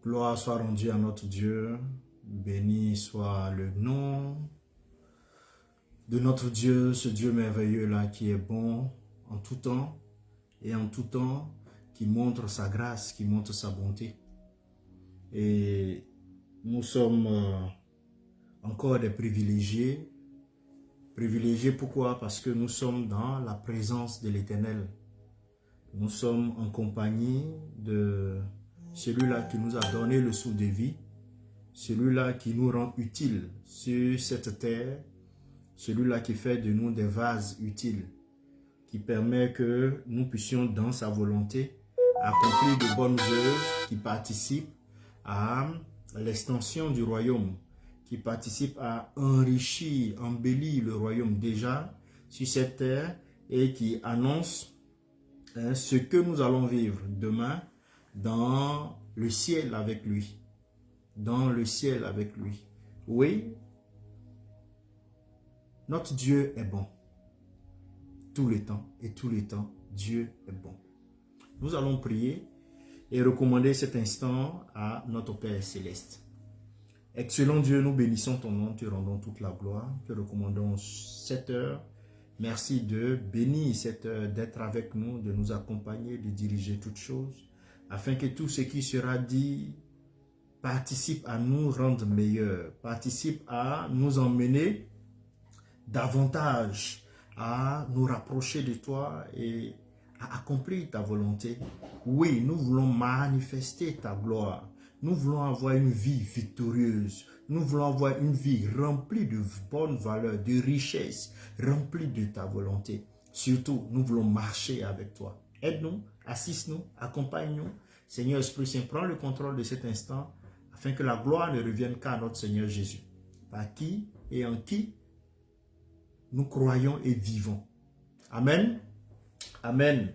Gloire soit rendue à notre Dieu, béni soit le nom de notre Dieu, ce Dieu merveilleux-là qui est bon en tout temps et en tout temps, qui montre sa grâce, qui montre sa bonté. Et nous sommes encore des privilégiés. Privilégiés pourquoi? Parce que nous sommes dans la présence de l'Éternel. Nous sommes en compagnie de celui-là qui nous a donné le souffle de vie, celui-là qui nous rend utiles sur cette terre, celui-là qui fait de nous des vases utiles, qui permet que nous puissions, dans sa volonté, accomplir de bonnes œuvres qui participent à l'extension du royaume, qui participent à enrichir, embellir le royaume déjà sur cette terre et qui annoncent ce que nous allons vivre demain dans le ciel avec lui. Dans le ciel avec lui. Oui, notre Dieu est bon. Tout le temps et tout le temps, Dieu est bon. Nous allons prier et recommander cet instant à notre Père Céleste. Excellent Dieu, nous bénissons ton nom, te rendons toute la gloire, te recommandons cette heure. Merci de bénir cette heure, d'être avec nous, de nous accompagner, de diriger toutes choses, afin que tout ce qui sera dit participe à nous rendre meilleurs, participe à nous emmener davantage, à nous rapprocher de toi et à accomplir ta volonté. Oui, nous voulons manifester ta gloire. Nous voulons avoir une vie victorieuse. Nous voulons avoir une vie remplie de bonnes valeurs, de richesses, remplie de ta volonté. Surtout, nous voulons marcher avec toi. Aide-nous, assiste-nous, accompagne-nous. Seigneur Esprit Saint, prends le contrôle de cet instant afin que la gloire ne revienne qu'à notre Seigneur Jésus, par qui et en qui nous croyons et vivons. Amen. Amen.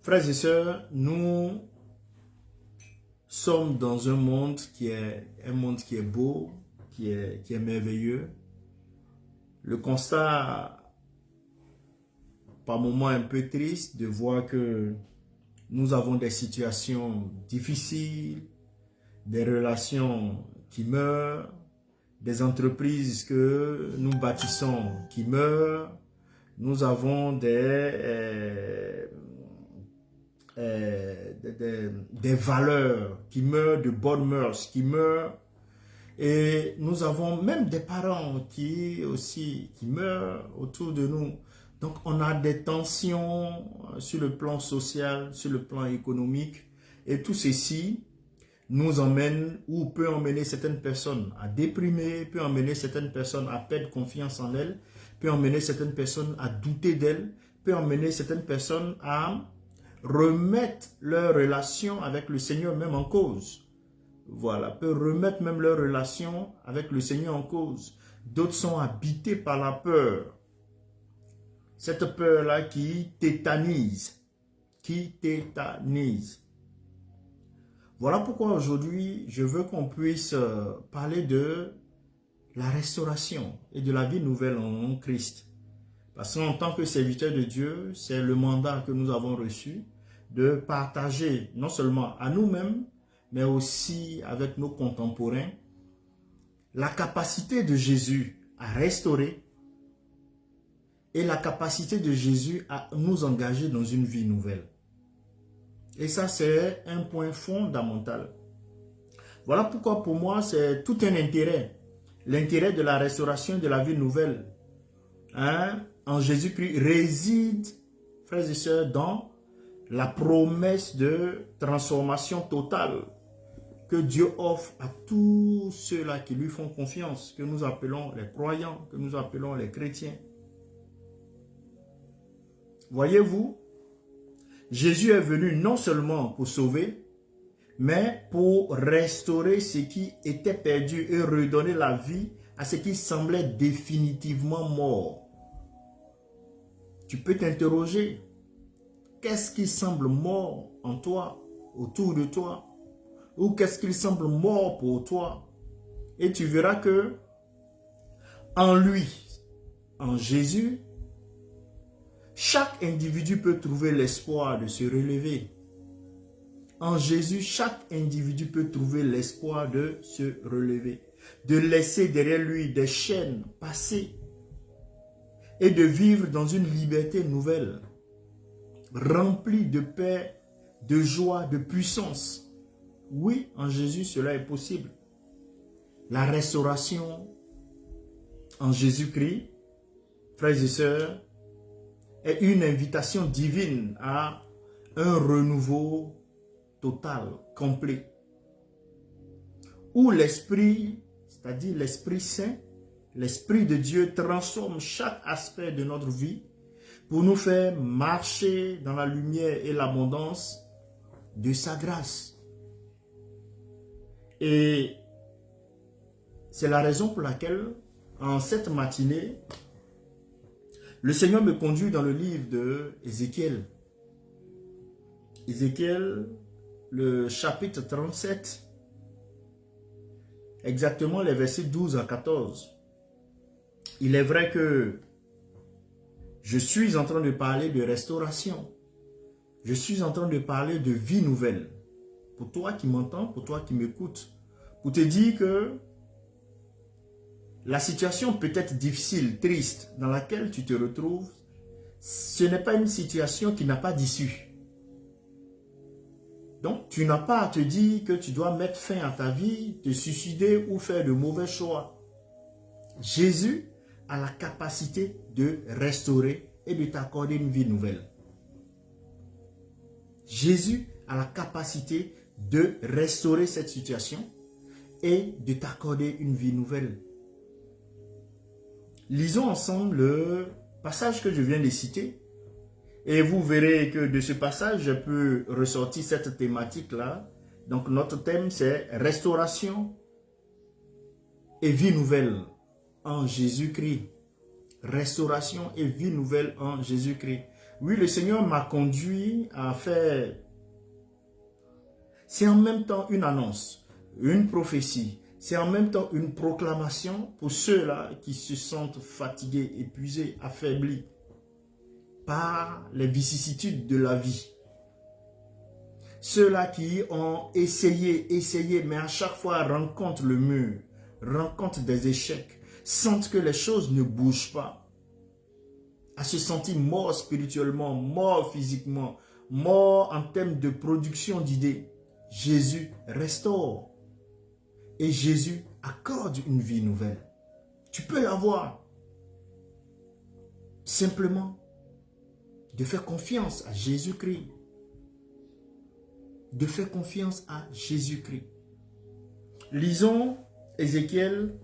Frères et sœurs, nous sommes dans un monde qui est beau, qui est merveilleux. Le constat, par moments un peu triste, de voir que nous avons des situations difficiles, des relations qui meurent, des entreprises que nous bâtissons qui meurent. Nous avons des valeurs qui meurent, de bonnes mœurs qui meurent. Et nous avons même des parents qui meurent autour de nous. Donc on a des tensions sur le plan social, sur le plan économique. Et tout ceci nous emmène ou peut emmener certaines personnes à déprimer, peut emmener certaines personnes à perdre confiance en elles, peut emmener certaines personnes à douter d'elles, peut emmener certaines personnes à remettre leur relation avec le Seigneur même en cause. Voilà, peut remettre même leur relation avec le Seigneur en cause. D'autres sont habités par la peur. Cette peur-là qui tétanise. Qui tétanise. Voilà pourquoi aujourd'hui, je veux qu'on puisse parler de la restauration et de la vie nouvelle en Christ. Parce qu'en tant que serviteur de Dieu, c'est le mandat que nous avons reçu de partager non seulement à nous-mêmes, mais aussi avec nos contemporains, la capacité de Jésus à restaurer et la capacité de Jésus à nous engager dans une vie nouvelle. Et ça, c'est un point fondamental. Voilà pourquoi pour moi, c'est tout un intérêt. L'intérêt de la restauration de la vie nouvelle en Jésus-Christ réside, frères et sœurs, dans la promesse de transformation totale que Dieu offre à tous ceux-là qui lui font confiance, que nous appelons les croyants, que nous appelons les chrétiens. Voyez-vous, Jésus est venu non seulement pour sauver, mais pour restaurer ce qui était perdu et redonner la vie à ce qui semblait définitivement mort. Tu peux t'interroger, qu'est-ce qui semble mort en toi, autour de toi? Ou qu'est-ce qui semble mort pour toi? Et tu verras que en lui, en Jésus, chaque individu peut trouver l'espoir de se relever. En Jésus, chaque individu peut trouver l'espoir de se relever, de laisser derrière lui des chaînes passées et de vivre dans une liberté nouvelle, remplie de paix, de joie, de puissance. Oui, en Jésus, cela est possible. La restauration en Jésus-Christ, frères et sœurs, est une invitation divine à un renouveau total, complet, où l'Esprit, c'est-à-dire l'Esprit Saint, l'Esprit de Dieu transforme chaque aspect de notre vie pour nous faire marcher dans la lumière et l'abondance de sa grâce. Et c'est la raison pour laquelle, en cette matinée, le Seigneur me conduit dans le livre de Ézéchiel. Ézéchiel, le chapitre 37, exactement les versets 12 à 14. Il est vrai que je suis en train de parler de restauration. Je suis en train de parler de vie nouvelle. Pour toi qui m'entends, pour toi qui m'écoutes, pour te dire que la situation peut être difficile, triste, dans laquelle tu te retrouves, ce n'est pas une situation qui n'a pas d'issue. Donc, tu n'as pas à te dire que tu dois mettre fin à ta vie, te suicider ou faire de mauvais choix. Jésus a la capacité de restaurer et de t'accorder une vie nouvelle. Jésus a la capacité de restaurer cette situation et de t'accorder une vie nouvelle. Lisons ensemble le passage que je viens de citer. Et vous verrez que de ce passage, je peux ressortir cette thématique-là. Donc notre thème, c'est restauration et vie nouvelle en Jésus-Christ. Restauration et vie nouvelle en Jésus-Christ. Oui, le Seigneur m'a conduit à faire... C'est en même temps une annonce, une prophétie. C'est en même temps une proclamation pour ceux-là qui se sentent fatigués, épuisés, affaiblis par les vicissitudes de la vie. Ceux-là qui ont essayé, mais à chaque fois rencontrent le mur, rencontrent des échecs, sentent que les choses ne bougent pas, à se sentir mort spirituellement, mort physiquement, mort en termes de production d'idées. Jésus restaure et Jésus accorde une vie nouvelle. Tu peux l'avoir. Simplement de faire confiance à Jésus-Christ. De faire confiance à Jésus-Christ. Lisons Ézéchiel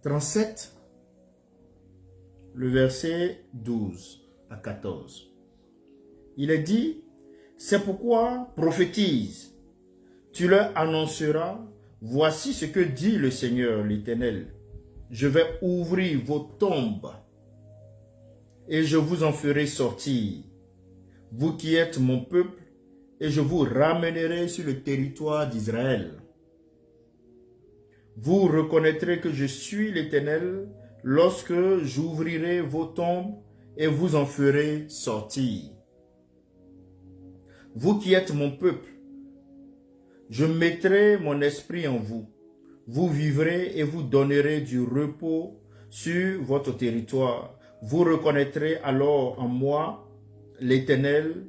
37, le verset 12 à 14. Il est dit, c'est pourquoi prophétise, tu leur annonceras, voici ce que dit le Seigneur l'Éternel. Je vais ouvrir vos tombes et je vous en ferai sortir, vous qui êtes mon peuple, et je vous ramènerai sur le territoire d'Israël. Vous reconnaîtrez que je suis l'Éternel lorsque j'ouvrirai vos tombes et vous en ferai sortir. Vous qui êtes mon peuple, je mettrai mon esprit en vous. Vous vivrez et vous donnerez du repos sur votre territoire. Vous reconnaîtrez alors en moi, l'Éternel.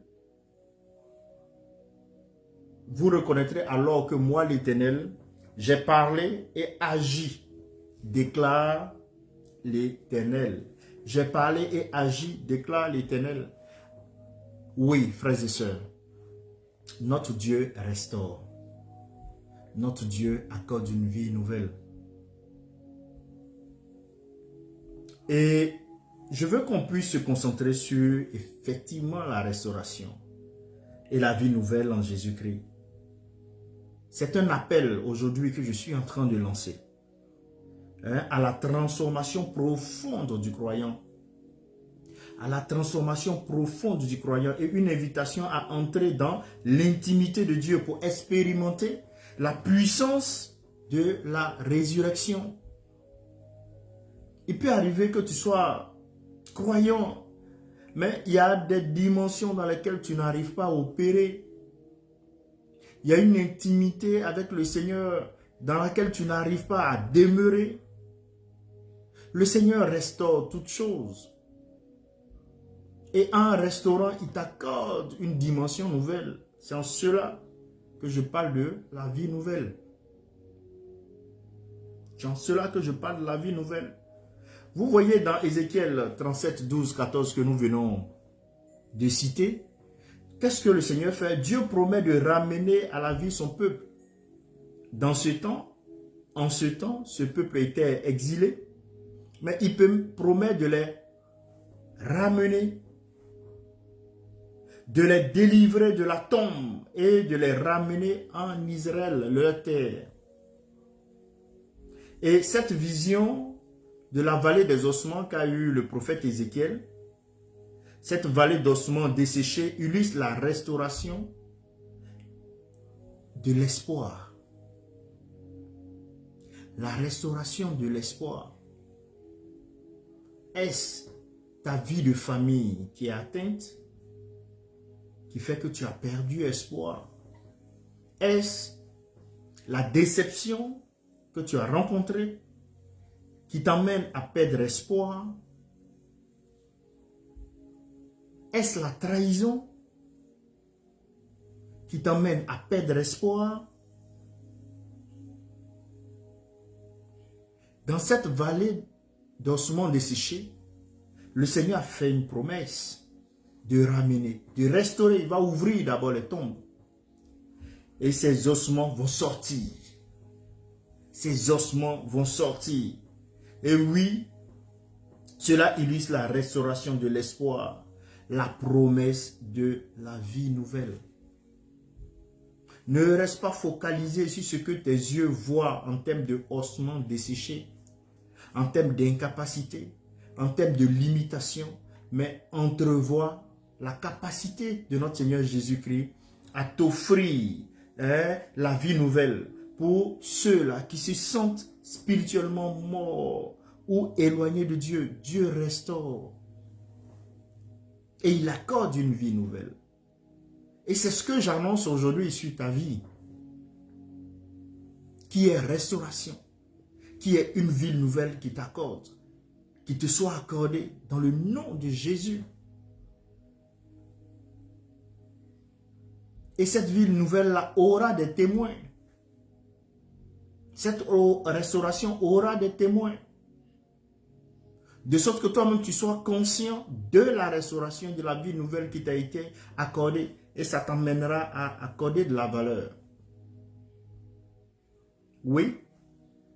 Vous reconnaîtrez alors que moi, l'Éternel, j'ai parlé et agi, déclare l'Éternel. J'ai parlé et agi, déclare l'Éternel. Oui, frères et sœurs, notre Dieu restaure. Notre Dieu accorde une vie nouvelle. Et je veux qu'on puisse se concentrer sur effectivement la restauration et la vie nouvelle en Jésus-Christ. C'est un appel aujourd'hui que je suis en train de lancer à la transformation profonde du croyant. À la transformation profonde du croyant et une invitation à entrer dans l'intimité de Dieu pour expérimenter la puissance de la résurrection. Il peut arriver que tu sois croyant Mais il y a des dimensions dans lesquelles tu n'arrives pas à opérer. Il y a une intimité avec le Seigneur dans laquelle tu n'arrives pas à demeurer. Le Seigneur restaure toutes choses. Et en restaurant, il t'accorde une dimension nouvelle. C'est en cela que je parle de la vie nouvelle. C'est en cela que je parle de la vie nouvelle. Vous voyez dans Ézéchiel 37, 12, 14 que nous venons de citer, qu'est-ce que le Seigneur fait? Dieu promet de ramener à la vie son peuple. Dans ce temps, en ce temps, ce peuple était exilé, mais il promet de les ramener, de les délivrer de la tombe et de les ramener en Israël, leur terre. Et cette vision de la vallée des ossements qu'a eu le prophète Ézéchiel, cette vallée d'ossements desséchés illustre la restauration de l'espoir. La restauration de l'espoir. Est-ce ta vie de famille qui est atteinte, qui fait que tu as perdu espoir? Est-ce la déception que tu as rencontrée qui t'emmène à perdre espoir? Est-ce la trahison qui t'emmène à perdre espoir? Dans cette vallée d'ossements desséchés, le Seigneur a fait une promesse de ramener, de restaurer. Il va ouvrir d'abord les tombes. Et ces ossements vont sortir. Ces ossements vont sortir. Et oui, cela illustre la restauration de l'espoir, la promesse de la vie nouvelle. Ne reste pas focalisé sur ce que tes yeux voient en termes de ossements desséchés, en termes d'incapacité, en termes de limitation, mais entrevois la capacité de notre Seigneur Jésus-Christ à t'offrir la vie nouvelle pour ceux-là qui se sentent spirituellement morts ou éloignés de Dieu. Dieu restaure et il accorde une vie nouvelle. Et c'est ce que j'annonce aujourd'hui sur ta vie, qui est restauration, qui est une vie nouvelle qui t'accorde, qui te soit accordée dans le nom de Jésus. Et cette vie nouvelle-là aura des témoins. Cette restauration aura des témoins. De sorte que toi-même tu sois conscient de la restauration de la vie nouvelle qui t'a été accordée. Et ça t'emmènera à accorder de la valeur. Oui,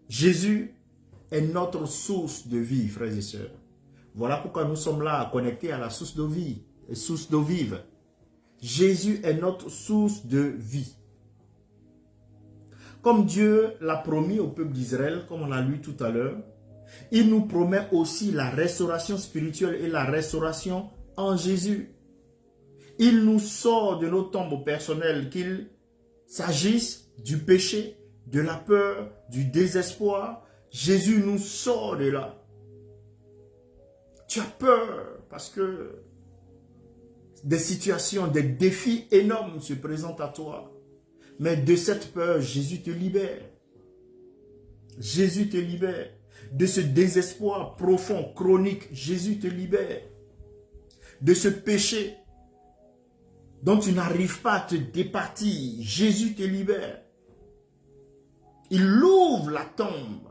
Jésus est notre source de vie, frères et sœurs. Voilà pourquoi nous sommes là, connectés à la source de vie, source d'eau vive. Jésus est notre source de vie. Comme Dieu l'a promis au peuple d'Israël, comme on l'a lu tout à l'heure, il nous promet aussi la restauration spirituelle et la restauration en Jésus. Il nous sort de nos tombes personnelles, qu'il s'agisse du péché, de la peur, du désespoir. Jésus nous sort de là. Tu as peur parce que des situations, des défis énormes se présentent à toi. Mais de cette peur, Jésus te libère. Jésus te libère. De ce désespoir profond, chronique, Jésus te libère. De ce péché dont tu n'arrives pas à te départir, Jésus te libère. Il ouvre la tombe.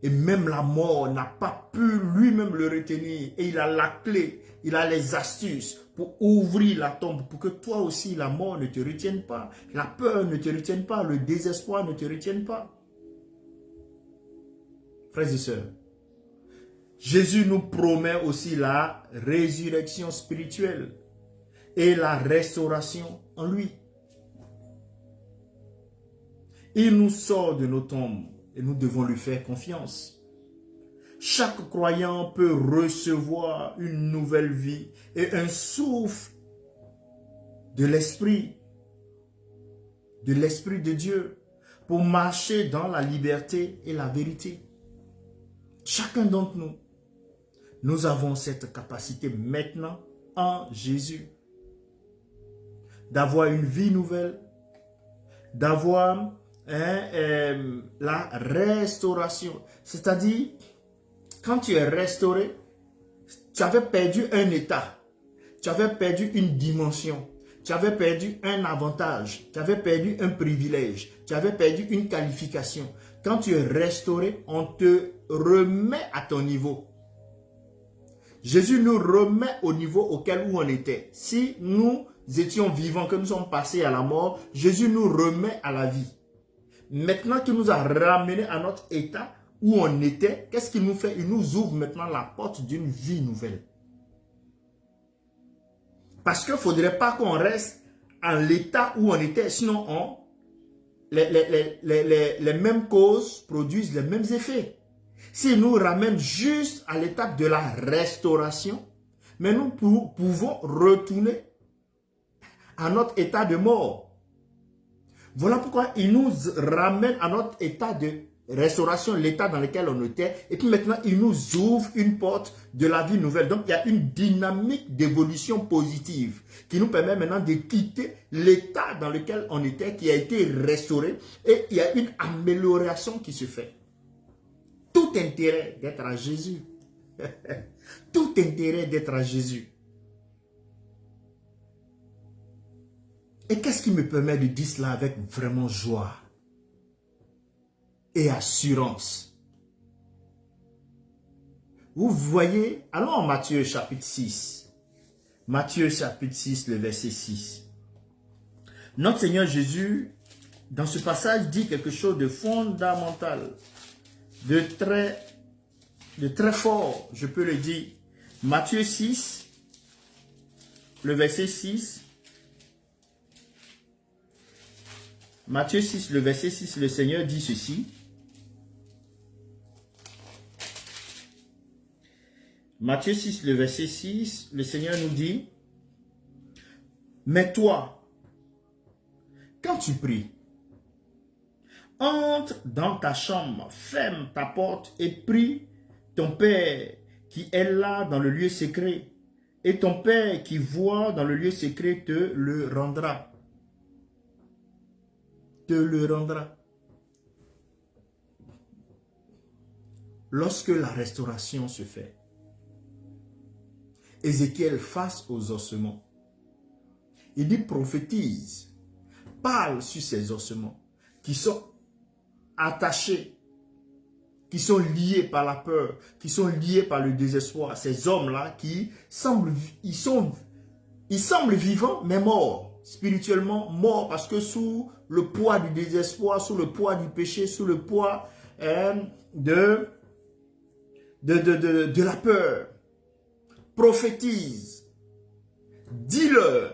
Et même la mort n'a pas pu lui-même le retenir. Et il a la clé, il a les astuces pour ouvrir la tombe, pour que toi aussi la mort ne te retienne pas, la peur ne te retienne pas, le désespoir ne te retienne pas. Frères et sœurs, Jésus nous promet aussi la résurrection spirituelle et la restauration en lui. Il nous sort de nos tombes et nous devons lui faire confiance. Chaque croyant peut recevoir une nouvelle vie et un souffle de l'Esprit de Dieu pour marcher dans la liberté et la vérité. Chacun d'entre nous, Nous avons cette capacité maintenant en Jésus d'avoir une vie nouvelle, d'avoir la restauration. C'est-à-dire, quand tu es restauré, tu avais perdu un état, tu avais perdu une dimension, tu avais perdu un avantage, tu avais perdu un privilège, tu avais perdu une qualification. Quand tu es restauré, on te remet à ton niveau. Jésus nous remet au niveau auquel où on était. Si nous étions vivants, que nous sommes passés à la mort, Jésus nous remet à la vie. Maintenant qu'il nous a ramenés à notre état où on était, qu'est-ce qu'il nous fait? Il nous ouvre maintenant la porte d'une vie nouvelle. Parce qu'il ne faudrait pas qu'on reste en l'état où on était, sinon les mêmes causes produisent les mêmes effets. S'il nous ramène juste à l'étape de la restauration, mais nous pouvons retourner à notre état de mort. Voilà pourquoi il nous ramène à notre état de restauration, l'état dans lequel on était, et puis maintenant il nous ouvre une porte de la vie nouvelle. Donc il y a une dynamique d'évolution positive qui nous permet maintenant de quitter l'état dans lequel on était, qui a été restauré, et il y a une amélioration qui se fait. Tout intérêt d'être à Jésus. Tout intérêt d'être à Jésus. Et qu'est-ce qui me permet de dire cela avec vraiment joie et assurance? Vous voyez, allons en Matthieu chapitre 6. Matthieu chapitre 6, le verset 6. Notre Seigneur Jésus, dans ce passage, dit quelque chose de fondamental, de très fort, je peux le dire. Matthieu 6, le verset 6. Matthieu 6, le verset 6, le Seigneur dit ceci. Matthieu 6, le verset 6, le Seigneur nous dit, « Mais toi, quand tu pries, entre dans ta chambre, ferme ta porte et prie ton Père qui est là dans le lieu secret. Et ton Père qui voit dans le lieu secret te le rendra. » Te le rendra. Lorsque la restauration se fait, Ézéchiel face aux ossements, il dit prophétise, parle sur ces ossements qui sont attachés, qui sont liés par la peur, qui sont liés par le désespoir. Ces hommes-là qui semblent, ils semblent vivants mais morts, spirituellement morts, parce que sous le poids du désespoir, sous le poids du péché, sous le poids de la peur. Prophétise, dis-leur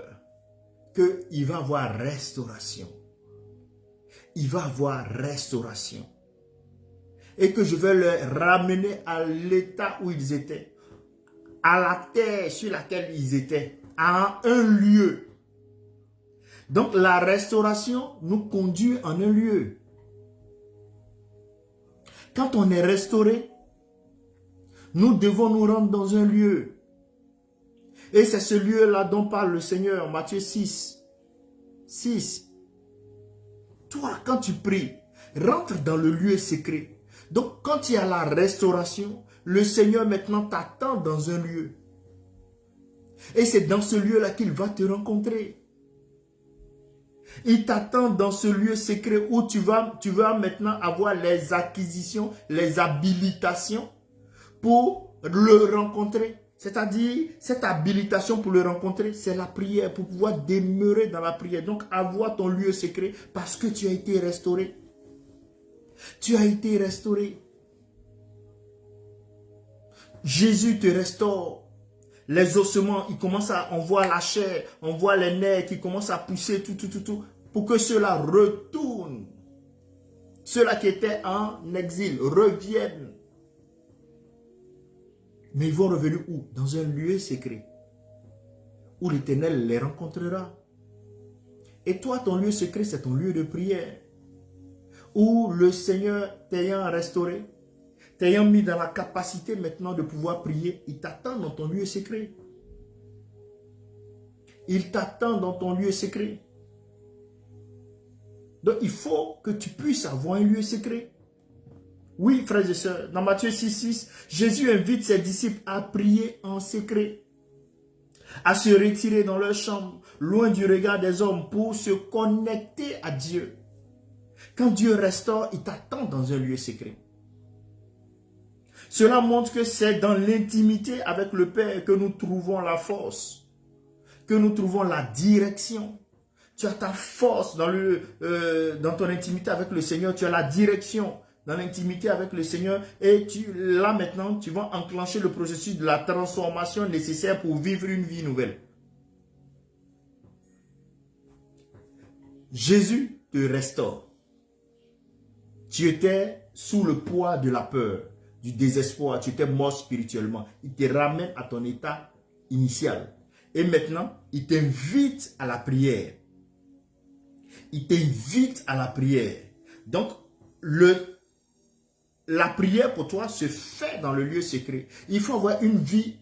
qu'il va avoir restauration. Il va avoir restauration. Et que je vais les ramener à l'état où ils étaient, à la terre sur laquelle ils étaient, à un lieu. Donc la restauration nous conduit en un lieu. Quand on est restauré, nous devons nous rendre dans un lieu. Et c'est ce lieu-là dont parle le Seigneur, Matthieu 6. 6. Toi, quand tu pries, rentre dans le lieu secret. Donc, quand il y a la restauration, le Seigneur maintenant t'attend dans un lieu. Et c'est dans ce lieu-là qu'il va te rencontrer. Il t'attend dans ce lieu secret où tu vas maintenant avoir les acquisitions, les habilitations pour le rencontrer. C'est-à-dire, cette habilitation pour le rencontrer, c'est la prière, pour pouvoir demeurer dans la prière. Donc, avoir ton lieu secret parce que tu as été restauré. Tu as été restauré. Jésus te restaure. Les ossements, on voit la chair, on voit les nerfs qui commencent à pousser, tout, pour que ceux-là retournent. Ceux-là qui étaient en exil reviennent. Mais ils vont revenir où? Dans un lieu secret, où l'Éternel les rencontrera. Et toi, ton lieu secret, c'est ton lieu de prière, où le Seigneur t'ayant restauré, t'ayant mis dans la capacité maintenant de pouvoir prier, il t'attend dans ton lieu secret. Il t'attend dans ton lieu secret. Donc, il faut que tu puisses avoir un lieu secret. Oui, frères et sœurs, dans Matthieu 6,6, Jésus invite ses disciples à prier en secret, à se retirer dans leur chambre, loin du regard des hommes, pour se connecter à Dieu. Quand Dieu restaure, il t'attend dans un lieu secret. Cela montre que c'est dans l'intimité avec le Père que nous trouvons la force, que nous trouvons la direction. Tu as ta force dans ton intimité avec le Seigneur, tu as la direction dans l'intimité avec le Seigneur et là maintenant, tu vas enclencher le processus de la transformation nécessaire pour vivre une vie nouvelle. Jésus te restaure. Tu étais sous le poids de la peur, du désespoir, tu étais mort spirituellement. Il te ramène à ton état initial. Et maintenant, il t'invite à la prière. Il t'invite à la prière. Donc, la prière pour toi se fait dans le lieu secret. Il faut avoir une vie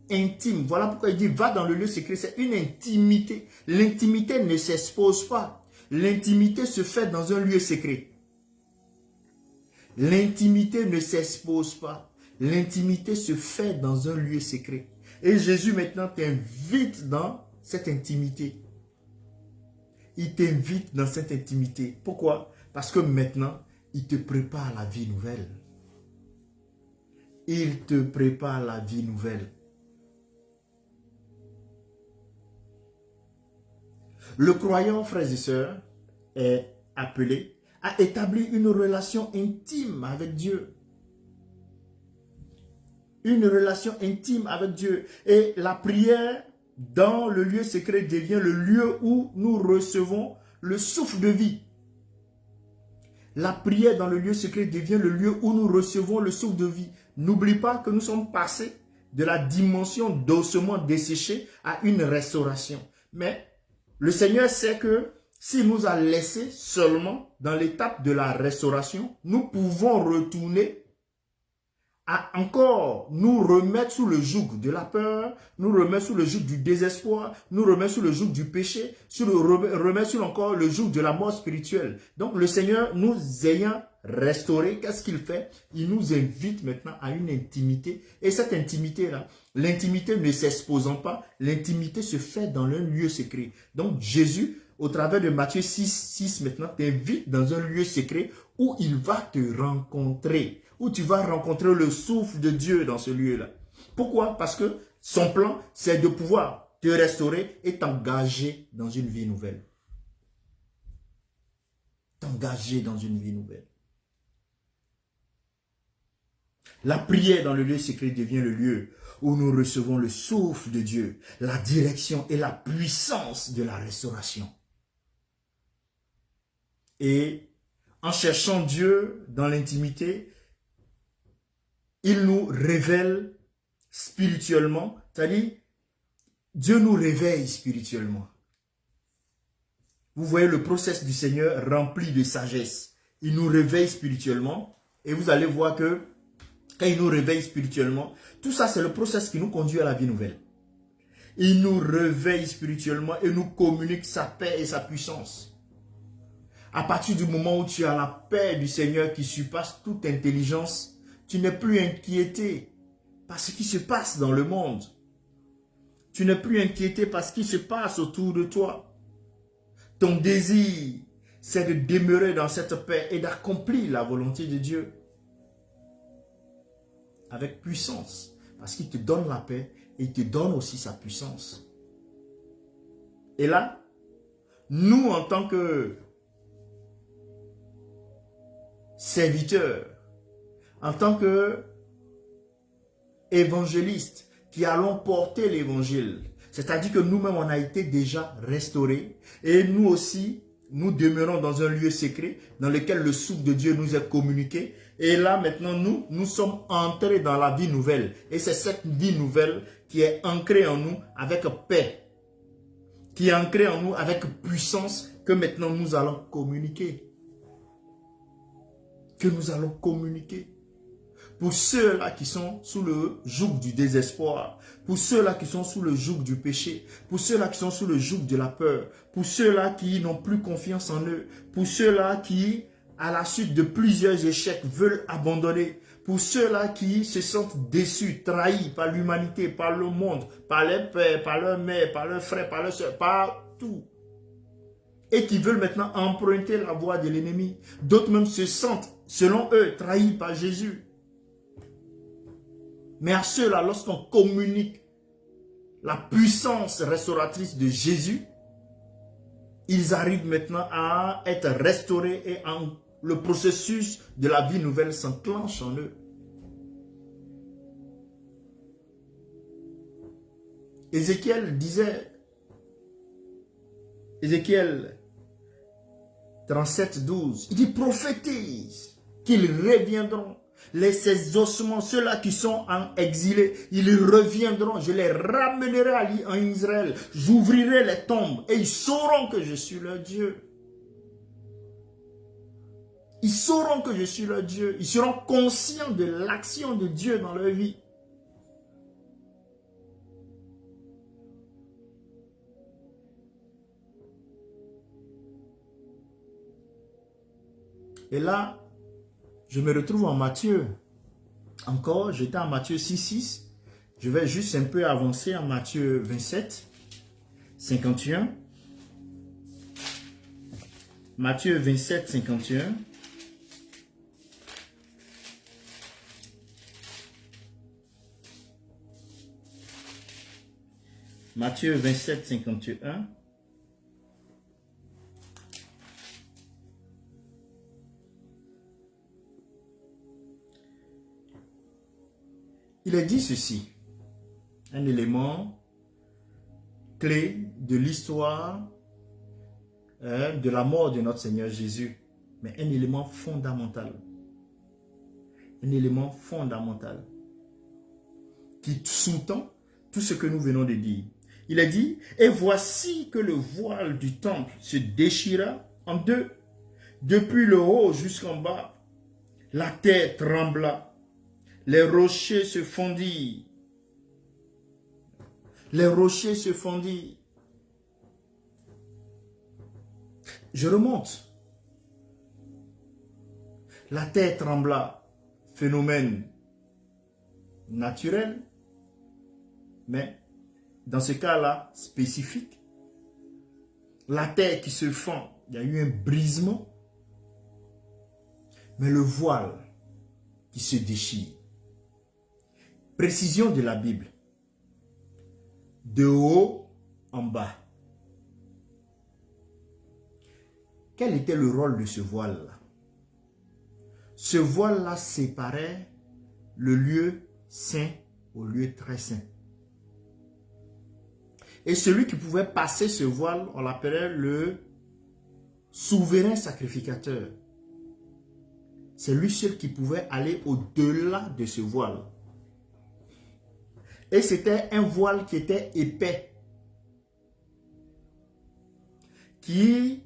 intime. Voilà pourquoi il dit, va dans le lieu secret. C'est une intimité. L'intimité ne s'expose pas. L'intimité se fait dans un lieu secret. L'intimité ne s'expose pas. L'intimité se fait dans un lieu secret. Et Jésus maintenant t'invite dans cette intimité. Il t'invite dans cette intimité. Pourquoi? Parce que maintenant, il te prépare à la vie nouvelle. Il te prépare à la vie nouvelle. Le croyant, frères et sœurs, est appelé à établir une relation intime avec Dieu. Une relation intime avec Dieu. Et la prière dans le lieu secret devient le lieu où nous recevons le souffle de vie. La prière dans le lieu secret devient le lieu où nous recevons le souffle de vie. N'oublie pas que nous sommes passés de la dimension d'ossement desséché à une restauration. Mais le Seigneur sait que s'il nous a laissés seulement dans l'étape de la restauration, nous pouvons retourner à encore nous remettre sous le joug de la peur, nous remettre sous le joug du désespoir, nous remettre sous le joug du péché, remettre sous encore le joug de la mort spirituelle. Donc le Seigneur, nous ayant restaurés, qu'est-ce qu'il fait? Il nous invite maintenant à une intimité. Et cette intimité-là, l'intimité ne s'exposant pas, l'intimité se fait dans un lieu secret. Donc Jésus, au travers de Matthieu 6 maintenant, t'invite dans un lieu secret où il va te rencontrer. Où tu vas rencontrer le souffle de Dieu dans ce lieu-là. Pourquoi? Parce que son plan, c'est de pouvoir te restaurer et t'engager dans une vie nouvelle. T'engager dans une vie nouvelle. La prière dans le lieu secret devient le lieu où nous recevons le souffle de Dieu, la direction et la puissance de la restauration. Et en cherchant Dieu dans l'intimité, il nous révèle spirituellement, c'est-à-dire Dieu nous réveille spirituellement. Vous voyez le processus du Seigneur rempli de sagesse. Il nous réveille spirituellement et vous allez voir que quand il nous réveille spirituellement, tout ça c'est le processus qui nous conduit à la vie nouvelle. Il nous réveille spirituellement et nous communique sa paix et sa puissance. À partir du moment où tu as la paix du Seigneur qui surpasse toute intelligence, tu n'es plus inquiété par ce qui se passe dans le monde. Tu n'es plus inquiété par ce qui se passe autour de toi. Ton désir, c'est de demeurer dans cette paix et d'accomplir la volonté de Dieu. Avec puissance. Parce qu'il te donne la paix et il te donne aussi sa puissance. Et là, nous en tant que serviteurs, en tant que évangélistes qui allons porter l'évangile, c'est-à-dire que nous-mêmes on a été déjà restaurés et nous aussi, nous demeurons dans un lieu secret dans lequel le souffle de Dieu nous est communiqué et là maintenant nous sommes entrés dans la vie nouvelle et c'est cette vie nouvelle qui est ancrée en nous avec paix, qui est ancrée en nous avec puissance que maintenant nous allons communiquer. Que nous allons communiquer. pour ceux-là qui sont sous le joug du désespoir, pour ceux-là qui sont sous le joug du péché, pour ceux-là qui sont sous le joug de la peur, pour ceux-là qui n'ont plus confiance en eux, pour ceux-là qui, à la suite de plusieurs échecs, veulent abandonner, pour ceux-là qui se sentent déçus, trahis par l'humanité, par le monde, par les pères, par leurs mères, par leurs frères, par leurs soeurs, par tout, et qui veulent maintenant emprunter la voie de l'ennemi. D'autres même se sentent, selon eux, trahis par Jésus. Mais à ceux-là, lorsqu'on communique la puissance restauratrice de Jésus, ils arrivent maintenant à être restaurés et le processus de la vie nouvelle s'enclenche en eux. Ézéchiel disait, Ézéchiel 37, 12, il dit prophétise qu'ils reviendront. Ces ossements, ceux-là qui sont en exilé, ils reviendront. Je les ramènerai en Israël. J'ouvrirai les tombes et ils sauront que je suis leur Dieu. Ils sauront que je suis leur Dieu. Ils seront conscients de l'action de Dieu dans leur vie. Et là, je me retrouve en Matthieu. Encore, j'étais en Matthieu 6, 6. Je vais juste un peu avancer en Matthieu 27, 51. Matthieu 27, 51. Matthieu 27, 51. Il est dit ceci, un élément clé de l'histoire de la mort de notre Seigneur Jésus, mais un élément fondamental. Un élément fondamental qui sous-tend tout ce que nous venons de dire. Il est dit, et voici que le voile du temple se déchira en deux, depuis le haut jusqu'en bas. La terre trembla. Les rochers se fondirent. Les rochers se fondirent. Je remonte. La terre trembla. Phénomène naturel, mais dans ce cas-là, spécifique. La terre qui se fend, il y a eu un brisement. Mais le voile qui se déchire. Précision de la Bible. De haut en bas. Quel était le rôle de ce voile-là? Ce voile-là séparait le lieu saint au lieu très saint. Et celui qui pouvait passer ce voile, on l'appelait le souverain sacrificateur. C'est lui seul qui pouvait aller au-delà de ce voile. Et c'était un voile qui était épais. Qui,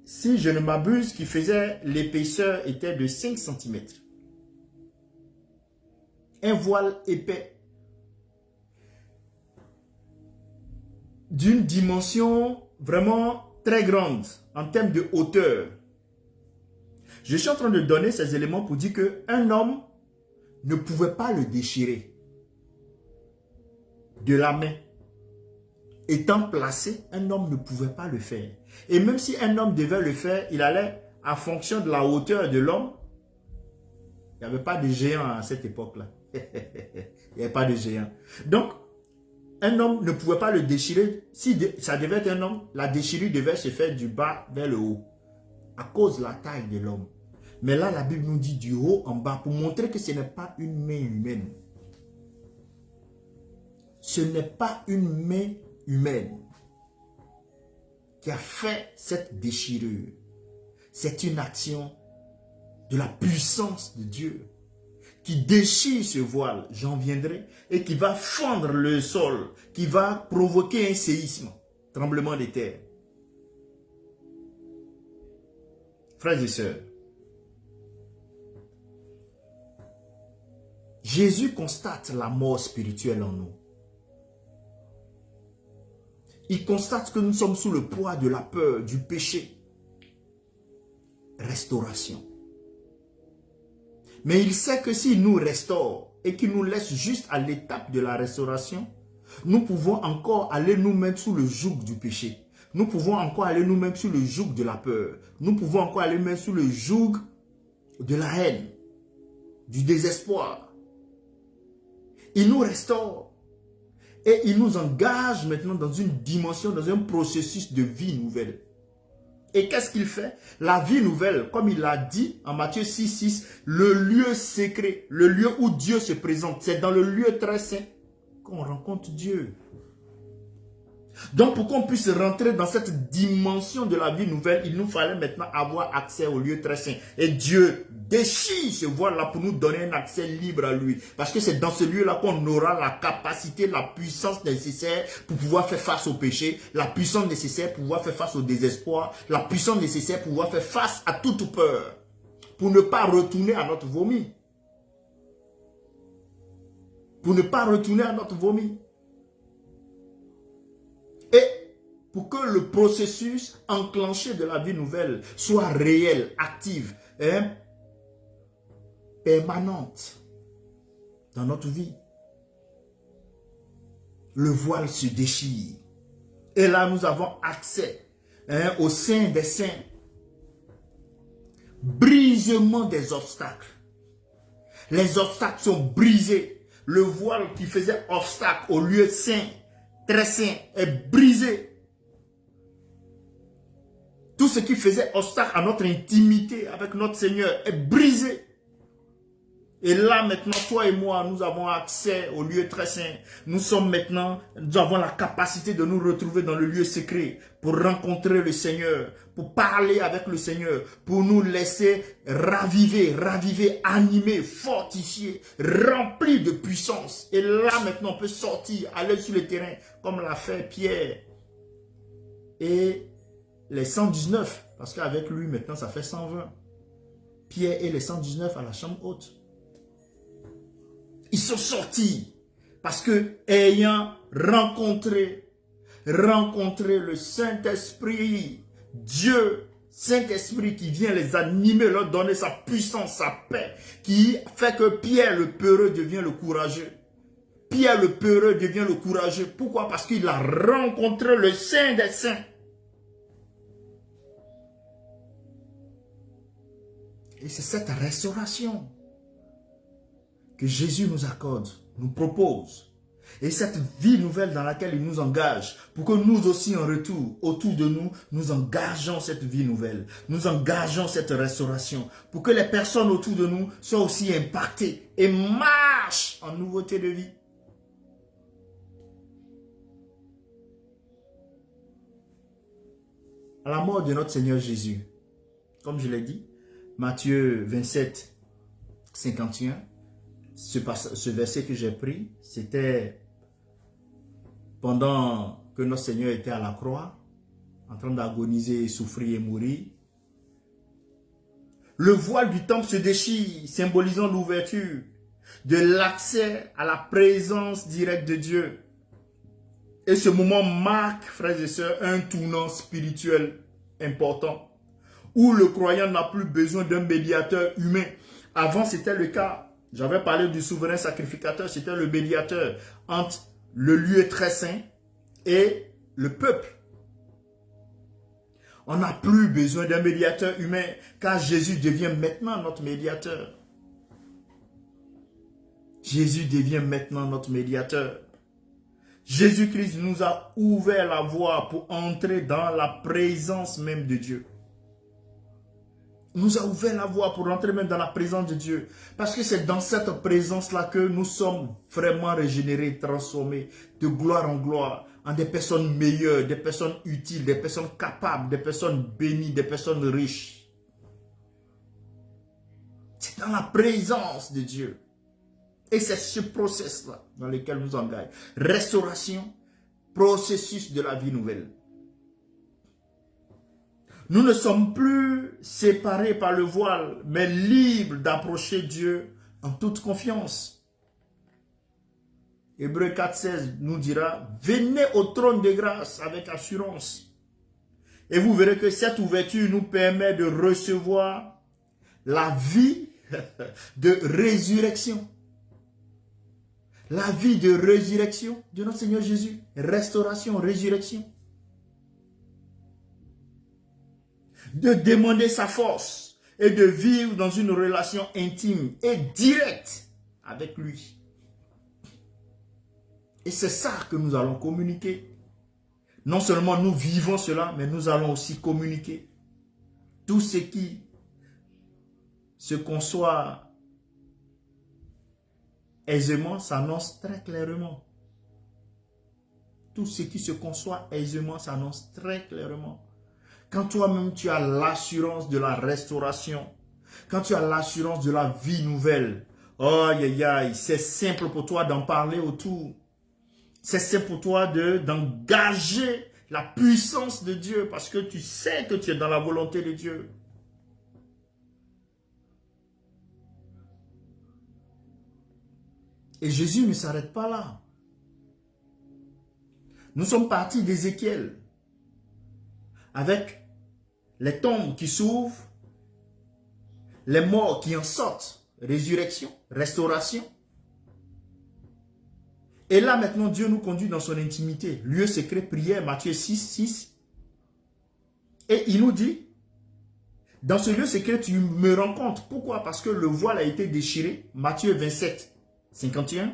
si je ne m'abuse, qui faisait l'épaisseur était de 5 cm. Un voile épais. D'une dimension vraiment très grande en termes de hauteur. Je suis en train de donner ces éléments pour dire qu'un homme ne pouvait pas le déchirer de la main. Étant placé, un homme ne pouvait pas le faire. Et même si un homme devait le faire, il allait, en fonction de la hauteur de l'homme, il n'y avait pas de géant à cette époque-là. Il n'y avait pas de géant. Donc, un homme ne pouvait pas le déchirer. Si ça devait être un homme, la déchirure devait se faire du bas vers le haut. À cause de la taille de l'homme. Mais là, la Bible nous dit du haut en bas pour montrer que ce n'est pas une main humaine. Ce n'est pas une main humaine qui a fait cette déchirure. C'est une action de la puissance de Dieu qui déchire ce voile, j'en viendrai, et qui va fendre le sol, qui va provoquer un séisme, tremblement de terre. Frères et sœurs, Jésus constate la mort spirituelle en nous. Il constate que nous sommes sous le poids de la peur, du péché. Restauration. Mais il sait que s'il nous restaure et qu'il nous laisse juste à l'étape de la restauration, nous pouvons encore aller nous mettre sous le joug du péché. Nous pouvons encore aller nous mettre sous le joug de la peur. Nous pouvons encore aller mettre sous le joug de la haine, du désespoir. Il nous restaure et il nous engage maintenant dans une dimension, dans un processus de vie nouvelle. Et qu'est-ce qu'il fait? La vie nouvelle, comme il l'a dit en Matthieu 6,6, le lieu secret, le lieu où Dieu se présente, c'est dans le lieu très saint qu'on rencontre Dieu. Donc pour qu'on puisse rentrer dans cette dimension de la vie nouvelle, il nous fallait maintenant avoir accès au lieu très saint. Et Dieu déchire ce voile-là pour nous donner un accès libre à lui. Parce que c'est dans ce lieu-là qu'on aura la capacité, la puissance nécessaire pour pouvoir faire face au péché, la puissance nécessaire pour pouvoir faire face au désespoir, la puissance nécessaire pour pouvoir faire face à toute peur, pour ne pas retourner à notre vomi. Pour ne pas retourner à notre vomi. Et pour que le processus enclenché de la vie nouvelle soit réel, actif, permanente dans notre vie, le voile se déchire. Et là, nous avons accès au sein des saints. Brisement des obstacles. Les obstacles sont brisés. Le voile qui faisait obstacle au lieu saint, très saint, est brisé. Tout ce qui faisait obstacle à notre intimité avec notre Seigneur est brisé. Et là maintenant, toi et moi, nous avons accès au lieu très saint. Nous avons la capacité de nous retrouver dans le lieu secret pour rencontrer le Seigneur, pour parler avec le Seigneur, pour nous laisser raviver, animer, fortifier, remplir de puissance. Et là maintenant, on peut sortir, aller sur le terrain, comme l'a fait Pierre et les 119, parce qu'avec lui maintenant, ça fait 120. Pierre et les 119 à la chambre haute. Ils sont sortis parce que ayant rencontré le Saint-Esprit, Dieu, Saint-Esprit qui vient les animer, leur donner sa puissance, sa paix, qui fait que Pierre le peureux devient le courageux. Pierre le peureux devient le courageux. Pourquoi? Parce qu'il a rencontré le Saint des Saints. Et c'est cette restauration que Jésus nous accorde, nous propose. Et cette vie nouvelle dans laquelle il nous engage, pour que nous aussi en retour, autour de nous, nous engageons cette vie nouvelle. Nous engageons cette restauration. Pour que les personnes autour de nous soient aussi impactées et marchent en nouveauté de vie. À la mort de notre Seigneur Jésus, comme je l'ai dit, Matthieu 27, 51, ce verset que j'ai pris, c'était pendant que notre Seigneur était à la croix, en train d'agoniser, souffrir et mourir. Le voile du temple se déchire, symbolisant l'ouverture de l'accès à la présence directe de Dieu. Et ce moment marque, frères et sœurs, un tournant spirituel important, où le croyant n'a plus besoin d'un médiateur humain. Avant, c'était le cas. J'avais parlé du souverain sacrificateur, c'était le médiateur entre le lieu très saint et le peuple. On n'a plus besoin d'un médiateur humain, car Jésus devient maintenant notre médiateur. Jésus devient maintenant notre médiateur. Jésus-Christ nous a ouvert la voie pour entrer dans la présence même de Dieu. Nous a ouvert la voie pour entrer même dans la présence de Dieu. Parce que c'est dans cette présence-là que nous sommes vraiment régénérés, transformés de gloire en gloire, en des personnes meilleures, des personnes utiles, des personnes capables, des personnes bénies, des personnes riches. C'est dans la présence de Dieu. Et c'est ce processus-là dans lequel nous engageons. Restauration, processus de la vie nouvelle. Nous ne sommes plus séparés par le voile, mais libres d'approcher Dieu en toute confiance. Hébreux 4,16 nous dira, venez au trône de grâce avec assurance. Et vous verrez que cette ouverture nous permet de recevoir la vie de résurrection. La vie de résurrection de notre Seigneur Jésus. Restauration, résurrection. De demander sa force et de vivre dans une relation intime et directe avec lui. Et c'est ça que nous allons communiquer. Non seulement nous vivons cela, mais nous allons aussi communiquer. Tout ce qui se conçoit aisément s'annonce très clairement. Tout ce qui se conçoit aisément s'annonce très clairement. Quand toi-même tu as l'assurance de la restauration, quand tu as l'assurance de la vie nouvelle, oh aïe aïe, c'est simple pour toi d'en parler autour. C'est simple pour toi d'engager la puissance de Dieu parce que tu sais que tu es dans la volonté de Dieu. Et Jésus ne s'arrête pas là. Nous sommes partis d'Ézéchiel avec les tombes qui s'ouvrent, les morts qui en sortent, résurrection, restauration. Et là maintenant, Dieu nous conduit dans son intimité. Lieu secret, prière, Matthieu 6, 6. Et il nous dit, dans ce lieu secret, tu me rencontres. Pourquoi? Parce que le voile a été déchiré, Matthieu 27, 51.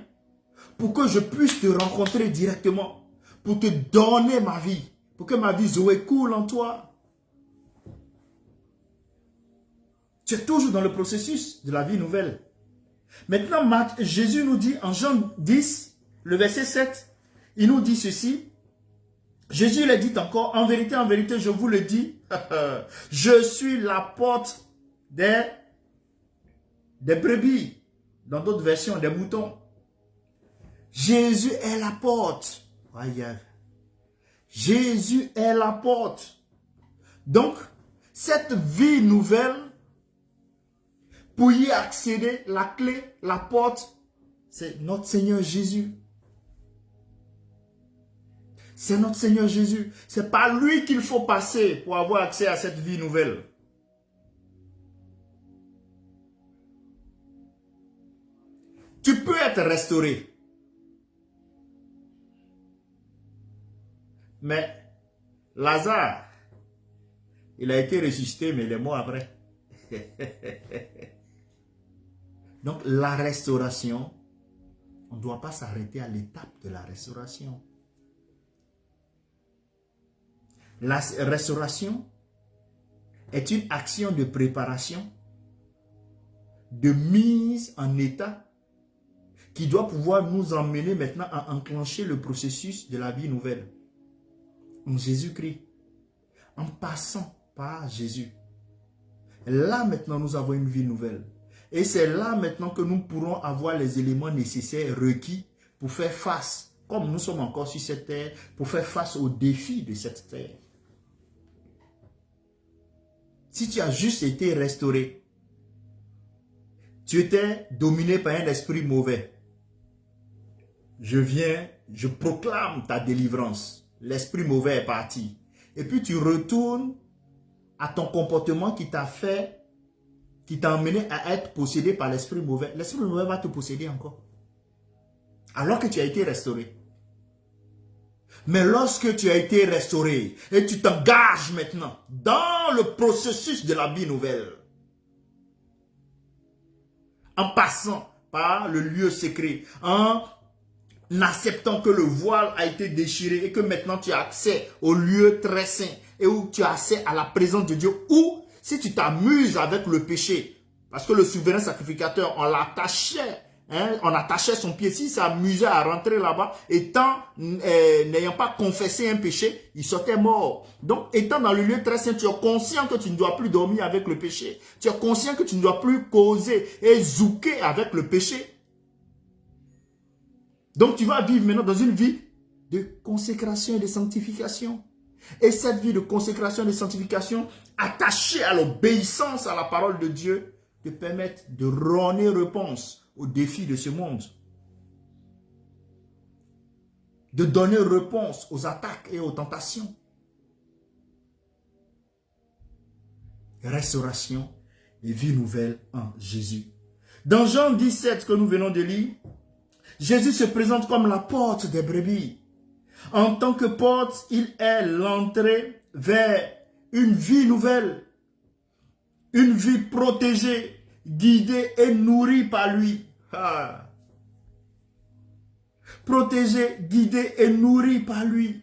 Pour que je puisse te rencontrer directement, pour te donner ma vie, pour que ma vie Zoé coule en toi. Tu es toujours dans le processus de la vie nouvelle. Maintenant, Jésus nous dit en Jean 10, le verset 7, il nous dit ceci. Jésus l'a dit encore, en vérité, je vous le dis, je suis la porte des brebis. Dans d'autres versions, des moutons. Jésus est la porte. Jésus est la porte. Donc, cette vie nouvelle, pour y accéder, la clé, la porte, c'est notre Seigneur Jésus. C'est notre Seigneur Jésus. C'est par lui qu'il faut passer pour avoir accès à cette vie nouvelle. Tu peux être restauré. Mais Lazare, il a été ressuscité, mais il est mort après. Donc la restauration, on ne doit pas s'arrêter à l'étape de la restauration. La restauration est une action de préparation, de mise en état, qui doit pouvoir nous emmener maintenant à enclencher le processus de la vie nouvelle. En Jésus-Christ, en passant par Jésus. Là maintenant, nous avons une vie nouvelle. Et c'est là maintenant que nous pourrons avoir les éléments nécessaires requis pour faire face, comme nous sommes encore sur cette terre, pour faire face aux défis de cette terre. Si tu as juste été restauré, tu étais dominé par un esprit mauvais. Je viens, je proclame ta délivrance. L'esprit mauvais est parti. Et puis tu retournes à ton comportement qui t'a fait, qui t'a amené à être possédé par l'esprit mauvais. L'esprit mauvais va te posséder encore. Alors que tu as été restauré. Mais lorsque tu as été restauré et tu t'engages maintenant dans le processus de la vie nouvelle, en passant par le lieu secret, en acceptant que le voile a été déchiré et que maintenant tu as accès au lieu très saint et où tu as accès à la présence de Dieu, ou si tu t'amuses avec le péché, parce que le souverain sacrificateur, on l'attachait, on attachait son pied, s'il s'amusait à rentrer là-bas, n'ayant pas confessé un péché, il sortait mort. Donc, étant dans le lieu très saint, tu es conscient que tu ne dois plus dormir avec le péché. Tu es conscient que tu ne dois plus causer et zouker avec le péché. Donc, tu vas vivre maintenant dans une vie de consécration et de sanctification. Et cette vie de consécration et de sanctification, attachée à l'obéissance à la parole de Dieu, te permettent de donner réponse aux défis de ce monde. de donner réponse aux attaques et aux tentations. Restauration et vie nouvelle en Jésus. Dans Jean 17 que nous venons de lire, Jésus se présente comme la porte des brebis. En tant que porte, il est l'entrée vers une vie nouvelle, une vie protégée, guidée et nourrie par lui. Ah. Protégée, guidée et nourrie par lui,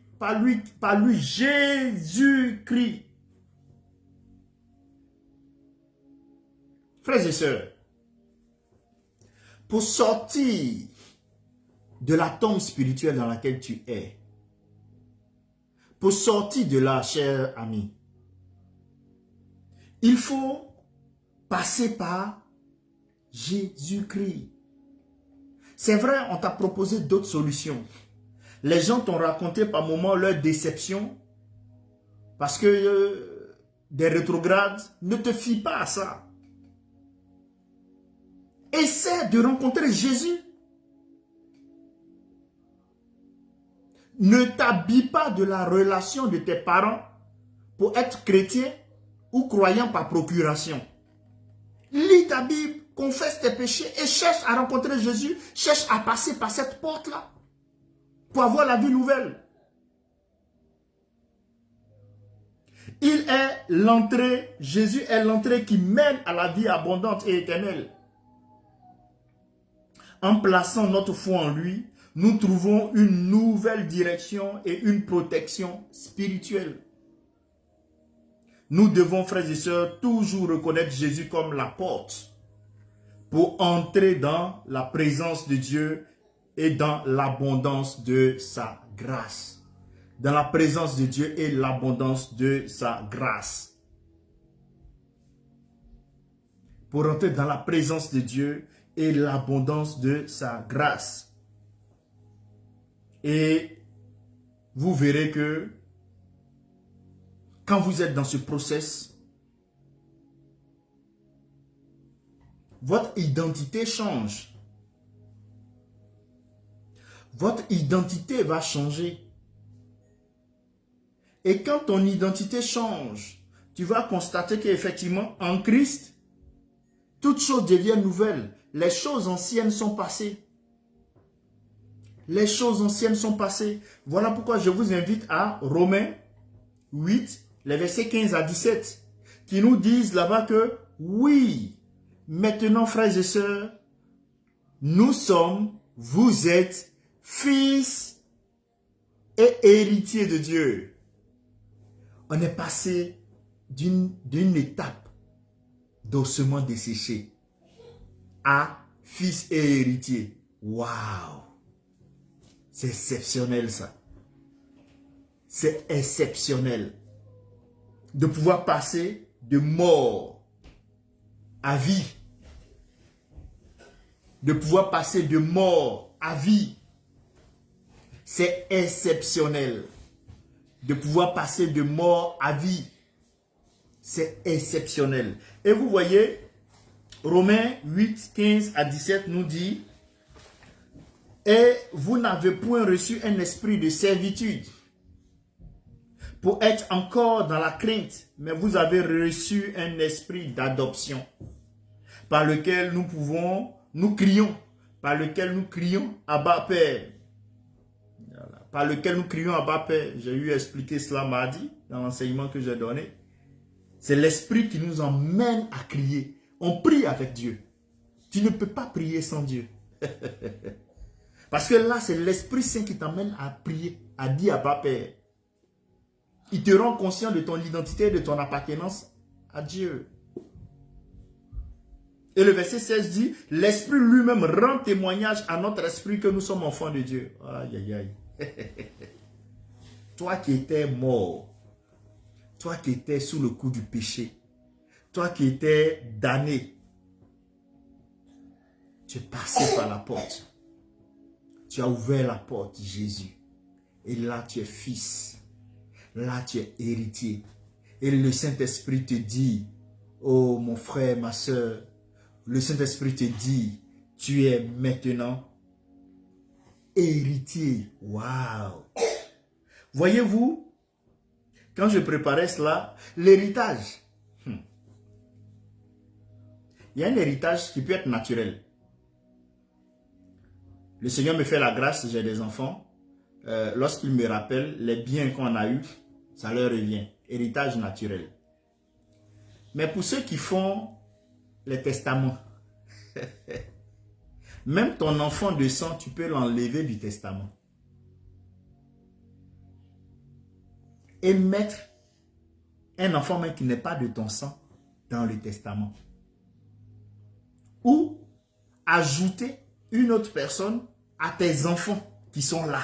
Jésus-Christ. Frères et sœurs, pour sortir de la tombe spirituelle dans laquelle tu es, pour sortir de là, cher ami, il faut passer par Jésus-Christ. C'est vrai, on t'a proposé d'autres solutions. Les gens t'ont raconté par moments leur déception parce que des rétrogrades. Ne te fie pas à ça. Essaie de rencontrer Jésus. Ne t'habille pas de la relation de tes parents pour être chrétien ou croyant par procuration. Lis ta Bible, confesse tes péchés et cherche à rencontrer Jésus, cherche à passer par cette porte-là pour avoir la vie nouvelle. Il est l'entrée, Jésus est l'entrée qui mène à la vie abondante et éternelle. En plaçant notre foi en lui, nous trouvons une nouvelle direction et une protection spirituelle. Nous devons, frères et sœurs, toujours reconnaître Jésus comme la porte pour entrer dans la présence de Dieu et dans l'abondance de sa grâce. Dans la présence de Dieu et l'abondance de sa grâce. Pour entrer dans la présence de Dieu et l'abondance de sa grâce. Et vous verrez que quand vous êtes dans ce process, votre identité change. Votre identité va changer. Et quand ton identité change, tu vas constater qu'effectivement, en Christ, toutes choses deviennent nouvelles. Les choses anciennes sont passées. Les choses anciennes sont passées. Voilà pourquoi je vous invite à Romains 8, les versets 15 à 17, qui nous disent là-bas que, oui, maintenant, frères et sœurs, nous sommes, vous êtes, fils et héritiers de Dieu. On est passé d'une étape d'ossement desséché à fils et héritier. Waouh! C'est exceptionnel ça. C'est exceptionnel. De pouvoir passer de mort à vie. De pouvoir passer de mort à vie. C'est exceptionnel. De pouvoir passer de mort à vie. C'est exceptionnel. Et vous voyez, Romains 8, 15 à 17 nous dit: et vous n'avez point reçu un esprit de servitude pour être encore dans la crainte, mais vous avez reçu un esprit d'adoption par lequel nous crions, Abba Père. Voilà. Par lequel nous crions Abba Père. J'ai eu à expliquer cela mardi dans l'enseignement que j'ai donné. C'est l'esprit qui nous emmène à crier. On prie avec Dieu. Tu ne peux pas prier sans Dieu. Parce que là, c'est l'Esprit Saint qui t'amène à prier, à dire Abba Père. Il te rend conscient de ton identité et de ton appartenance à Dieu. Et le verset 16 dit, l'Esprit lui-même rend témoignage à notre esprit que nous sommes enfants de Dieu. Aïe, aïe, aïe. Toi qui étais mort, toi qui étais sous le coup du péché, toi qui étais damné, tu es passé par la porte. Tu as ouvert la porte, Jésus. Et là, tu es fils. Là, tu es héritier. Et le Saint-Esprit te dit, oh mon frère, ma soeur, le Saint-Esprit te dit, tu es maintenant héritier. Waouh! Voyez-vous, quand je préparais cela, l'héritage. Il y a un héritage qui peut être naturel. Le Seigneur me fait la grâce, j'ai des enfants. Lorsqu'ils me rappellent les biens qu'on a eus, ça leur revient. Héritage naturel. Mais pour ceux qui font les testaments, même ton enfant de sang, tu peux l'enlever du testament. Et mettre un enfant même qui n'est pas de ton sang dans le testament. Ou ajouter une autre personne à tes enfants qui sont là.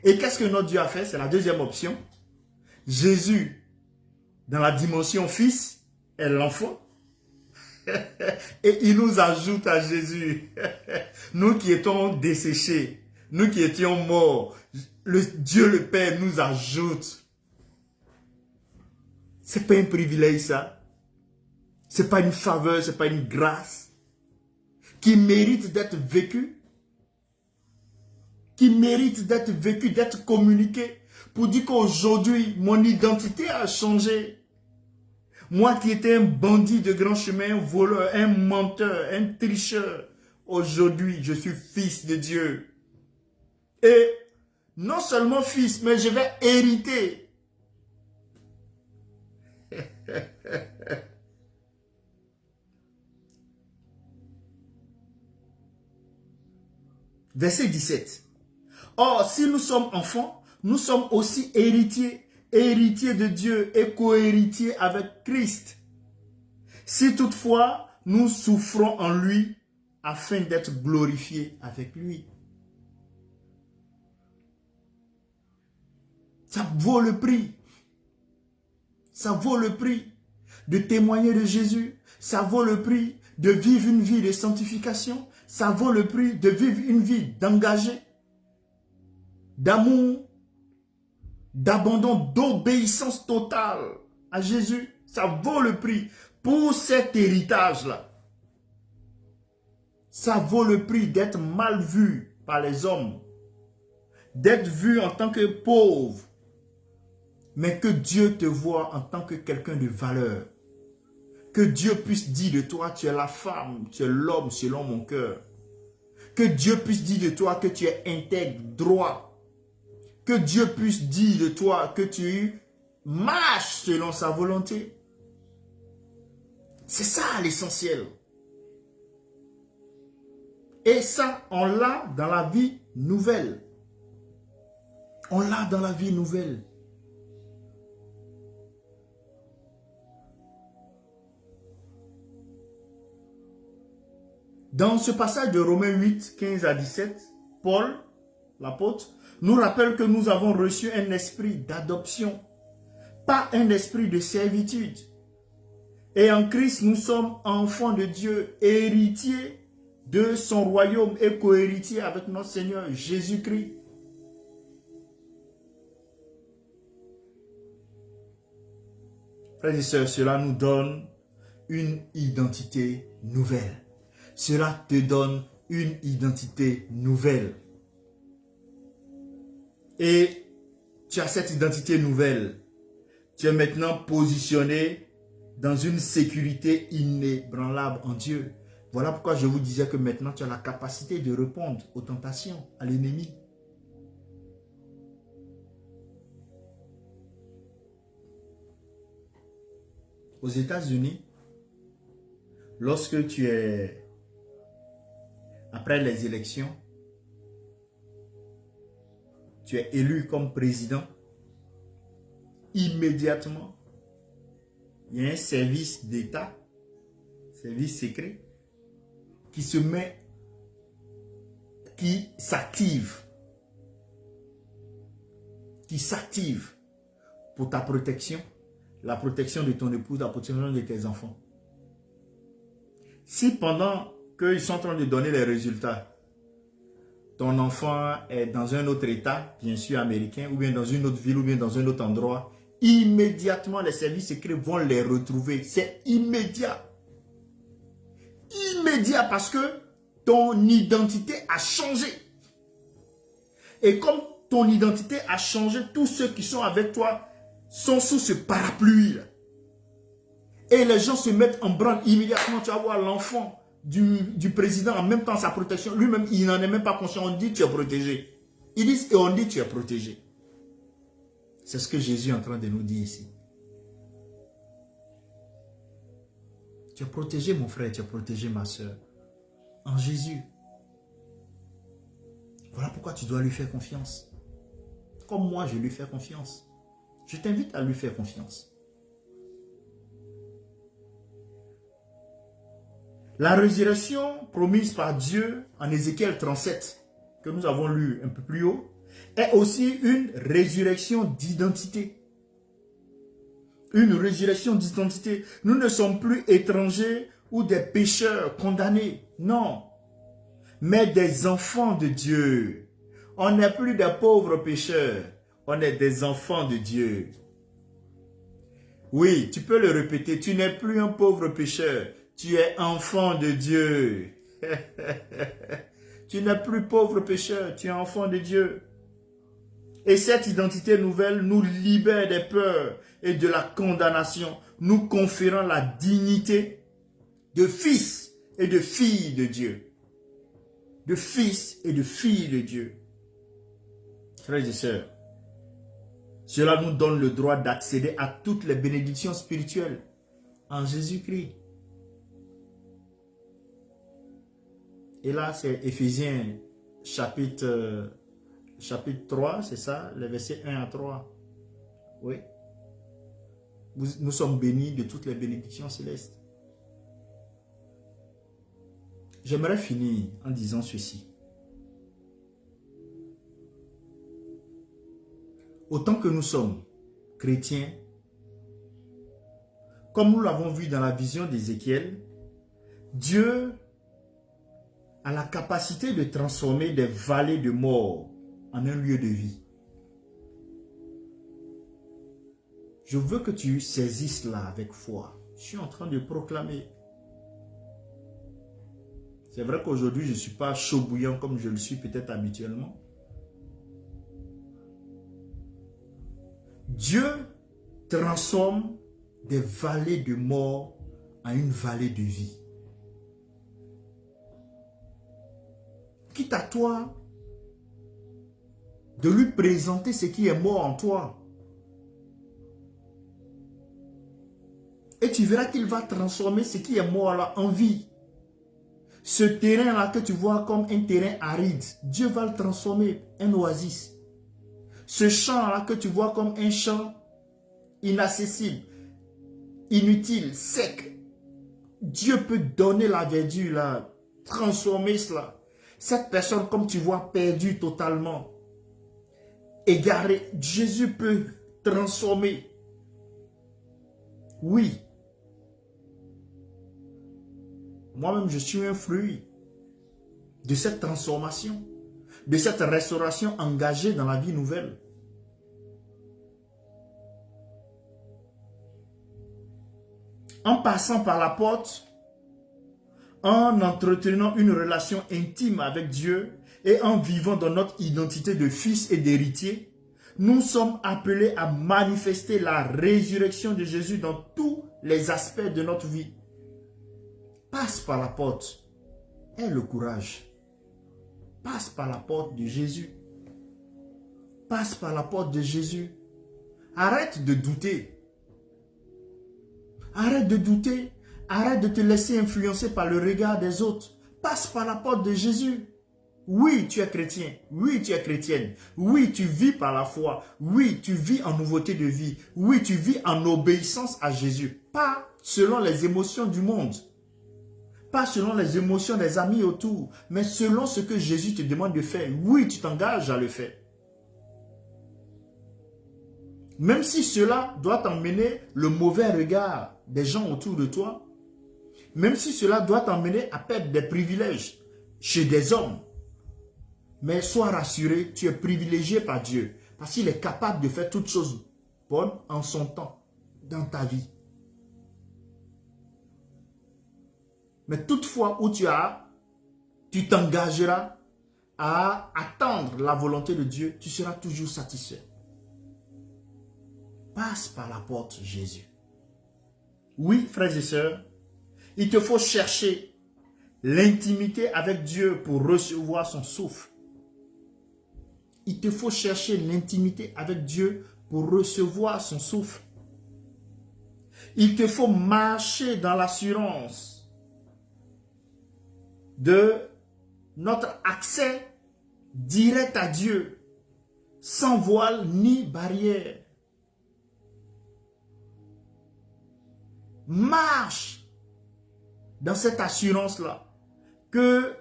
Et qu'est-ce que notre Dieu a fait? C'est la deuxième option. Jésus, dans la dimension fils, est l'enfant. Et il nous ajoute à Jésus. Nous qui étions desséchés, nous qui étions morts, Dieu le Père nous ajoute. C'est pas un privilège ça. C'est pas une faveur, c'est pas une grâce qui mérite d'être vécue, qui mérite d'être vécue, d'être communiquée pour dire qu'aujourd'hui, mon identité a changé. Moi qui étais un bandit de grand chemin, un voleur, un menteur, un tricheur, aujourd'hui, je suis fils de Dieu. Et non seulement fils, mais je vais hériter. Verset 17. Or, si nous sommes enfants, nous sommes aussi héritiers, héritiers de Dieu et co-héritiers avec Christ. Si toutefois, nous souffrons en lui, afin d'être glorifiés avec lui. Ça vaut le prix. Ça vaut le prix de témoigner de Jésus. Ça vaut le prix de vivre une vie de sanctification. Ça vaut le prix de vivre une vie d'engagé, d'amour, d'abandon, d'obéissance totale à Jésus. Ça vaut le prix pour cet héritage-là. Ça vaut le prix d'être mal vu par les hommes, d'être vu en tant que pauvre, mais que Dieu te voit en tant que quelqu'un de valeur. Que Dieu puisse dire de toi, tu es la femme, tu es l'homme selon mon cœur. Que Dieu puisse dire de toi que tu es intègre, droit. Que Dieu puisse dire de toi que tu marches selon sa volonté. C'est ça l'essentiel. Et ça, on l'a dans la vie nouvelle. On l'a dans la vie nouvelle. Dans ce passage de Romains 8, 15 à 17, Paul, l'apôtre, nous rappelle que nous avons reçu un esprit d'adoption, pas un esprit de servitude. Et en Christ, nous sommes enfants de Dieu, héritiers de son royaume et co-héritiers avec notre Seigneur Jésus-Christ. Frères et sœurs, cela nous donne une identité nouvelle. Cela te donne une identité nouvelle. Et tu as cette identité nouvelle. Tu es maintenant positionné dans une sécurité inébranlable en Dieu. Voilà pourquoi je vous disais que maintenant tu as la capacité de répondre aux tentations, à l'ennemi. Aux États-Unis, lorsque tu es après les élections, tu es élu comme président, immédiatement, il y a un service d'État, service secret, qui se met, qui s'active pour ta protection, la protection de ton épouse, la protection de tes enfants. Si pendant qu'ils sont en train de donner les résultats, ton enfant est dans un autre État, bien sûr américain, ou bien dans une autre ville, ou bien dans un autre endroit, immédiatement les services secrets vont les retrouver. C'est immédiat. Immédiat parce que ton identité a changé. Et comme ton identité a changé, tous ceux qui sont avec toi sont sous ce parapluie. Et les gens se mettent en branle immédiatement. Tu vas voir l'enfant du président en même temps sa protection. Lui-même, il n'en est même pas conscient. On dit tu es protégé. Ils disent et on dit tu es protégé. C'est ce que Jésus est en train de nous dire ici. Tu es protégé mon frère, tu es protégé ma soeur. En Jésus. Voilà pourquoi tu dois lui faire confiance. Comme moi, je lui fais confiance. Je t'invite à lui faire confiance. La résurrection promise par Dieu en Ézéchiel 37, que nous avons lu un peu plus haut, est aussi une résurrection d'identité. Une résurrection d'identité. Nous ne sommes plus étrangers ou des pécheurs condamnés. Non. Mais des enfants de Dieu. On n'est plus des pauvres pécheurs. On est des enfants de Dieu. Oui, tu peux le répéter. Tu n'es plus un pauvre pécheur. Tu es enfant de Dieu. Tu n'es plus pauvre pécheur. Tu es enfant de Dieu. Et cette identité nouvelle nous libère des peurs et de la condamnation, nous conférant la dignité de fils et de filles de Dieu. De fils et de filles de Dieu. Frères et sœurs, cela nous donne le droit d'accéder à toutes les bénédictions spirituelles en Jésus-Christ. Et là, c'est Éphésiens chapitre 3, c'est ça, les versets 1 à 3. Oui. Nous sommes bénis de toutes les bénédictions célestes. J'aimerais finir en disant ceci. Autant que nous sommes chrétiens, comme nous l'avons vu dans la vision d'Ézéchiel, Dieu a la capacité de transformer des vallées de mort en un lieu de vie. Je veux que tu saisisses là avec foi. Je suis en train de proclamer. C'est vrai qu'aujourd'hui, je ne suis pas chaud bouillant comme je le suis peut-être habituellement. Dieu transforme des vallées de mort en une vallée de vie. Quitte à toi de lui présenter ce qui est mort en toi. Et tu verras qu'il va transformer ce qui est mort là en vie. Ce terrain-là que tu vois comme un terrain aride, Dieu va le transformer en oasis. Ce champ-là que tu vois comme un champ inaccessible, inutile, sec, Dieu peut donner la verdure là, transformer cela. Cette personne, comme tu vois, perdue totalement, égarée, Jésus peut transformer. Oui. Moi-même, je suis un fruit de cette transformation, de cette restauration engagée dans la vie nouvelle. En passant par la porte, en entretenant une relation intime avec Dieu et en vivant dans notre identité de fils et d'héritier, nous sommes appelés à manifester la résurrection de Jésus dans tous les aspects de notre vie. Passe par la porte. Aie le courage. Passe par la porte de Jésus. Passe par la porte de Jésus. Arrête de douter. Arrête de douter. Arrête de te laisser influencer par le regard des autres. Passe par la porte de Jésus. Oui, tu es chrétien. Oui, tu es chrétienne. Oui, tu vis par la foi. Oui, tu vis en nouveauté de vie. Oui, tu vis en obéissance à Jésus. Pas selon les émotions du monde. Pas selon les émotions des amis autour. Mais selon ce que Jésus te demande de faire. Oui, tu t'engages à le faire. Même si cela doit t'emmener le mauvais regard des gens autour de toi. Même si cela doit t'emmener à perdre des privilèges chez des hommes. Mais sois rassuré, tu es privilégié par Dieu. Parce qu'il est capable de faire toutes choses bonnes en son temps, dans ta vie. Mais toutefois où tu t'engageras à attendre la volonté de Dieu, tu seras toujours satisfait. Passe par la porte Jésus. Oui, frères et sœurs, il te faut chercher l'intimité avec Dieu pour recevoir son souffle. Il te faut chercher l'intimité avec Dieu pour recevoir son souffle. Il te faut marcher dans l'assurance de notre accès direct à Dieu, sans voile ni barrière. Marche dans cette assurance-là, que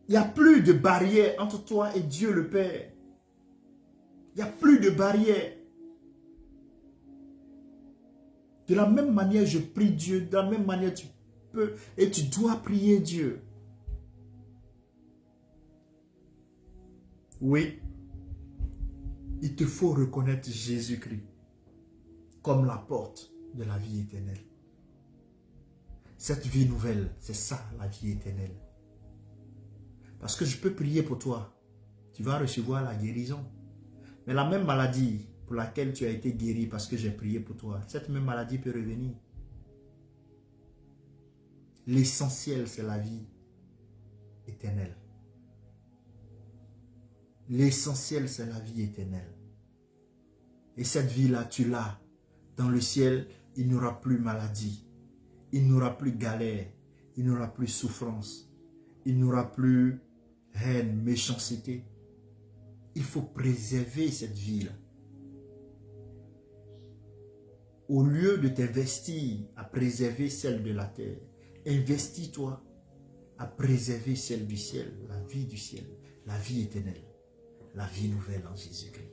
il n'y a plus de barrière entre toi et Dieu le Père. Il n'y a plus de barrière. De la même manière, je prie Dieu, de la même manière, tu peux et tu dois prier Dieu. Oui, il te faut reconnaître Jésus-Christ comme la porte de la vie éternelle. Cette vie nouvelle, c'est ça la vie éternelle. Parce que je peux prier pour toi, tu vas recevoir la guérison. Mais la même maladie pour laquelle tu as été guéri parce que j'ai prié pour toi, cette même maladie peut revenir. L'essentiel, c'est la vie éternelle. L'essentiel, c'est la vie éternelle. Et cette vie-là, tu l'as. Dans le ciel, il n'y aura plus maladie. Il n'y aura plus galère. Il n'y aura plus souffrance. Il n'y aura plus haine, méchanceté. Il faut préserver cette vie-là. Au lieu de t'investir à préserver celle de la terre, investis-toi à préserver celle du ciel, la vie du ciel, la vie éternelle, la vie nouvelle en Jésus-Christ.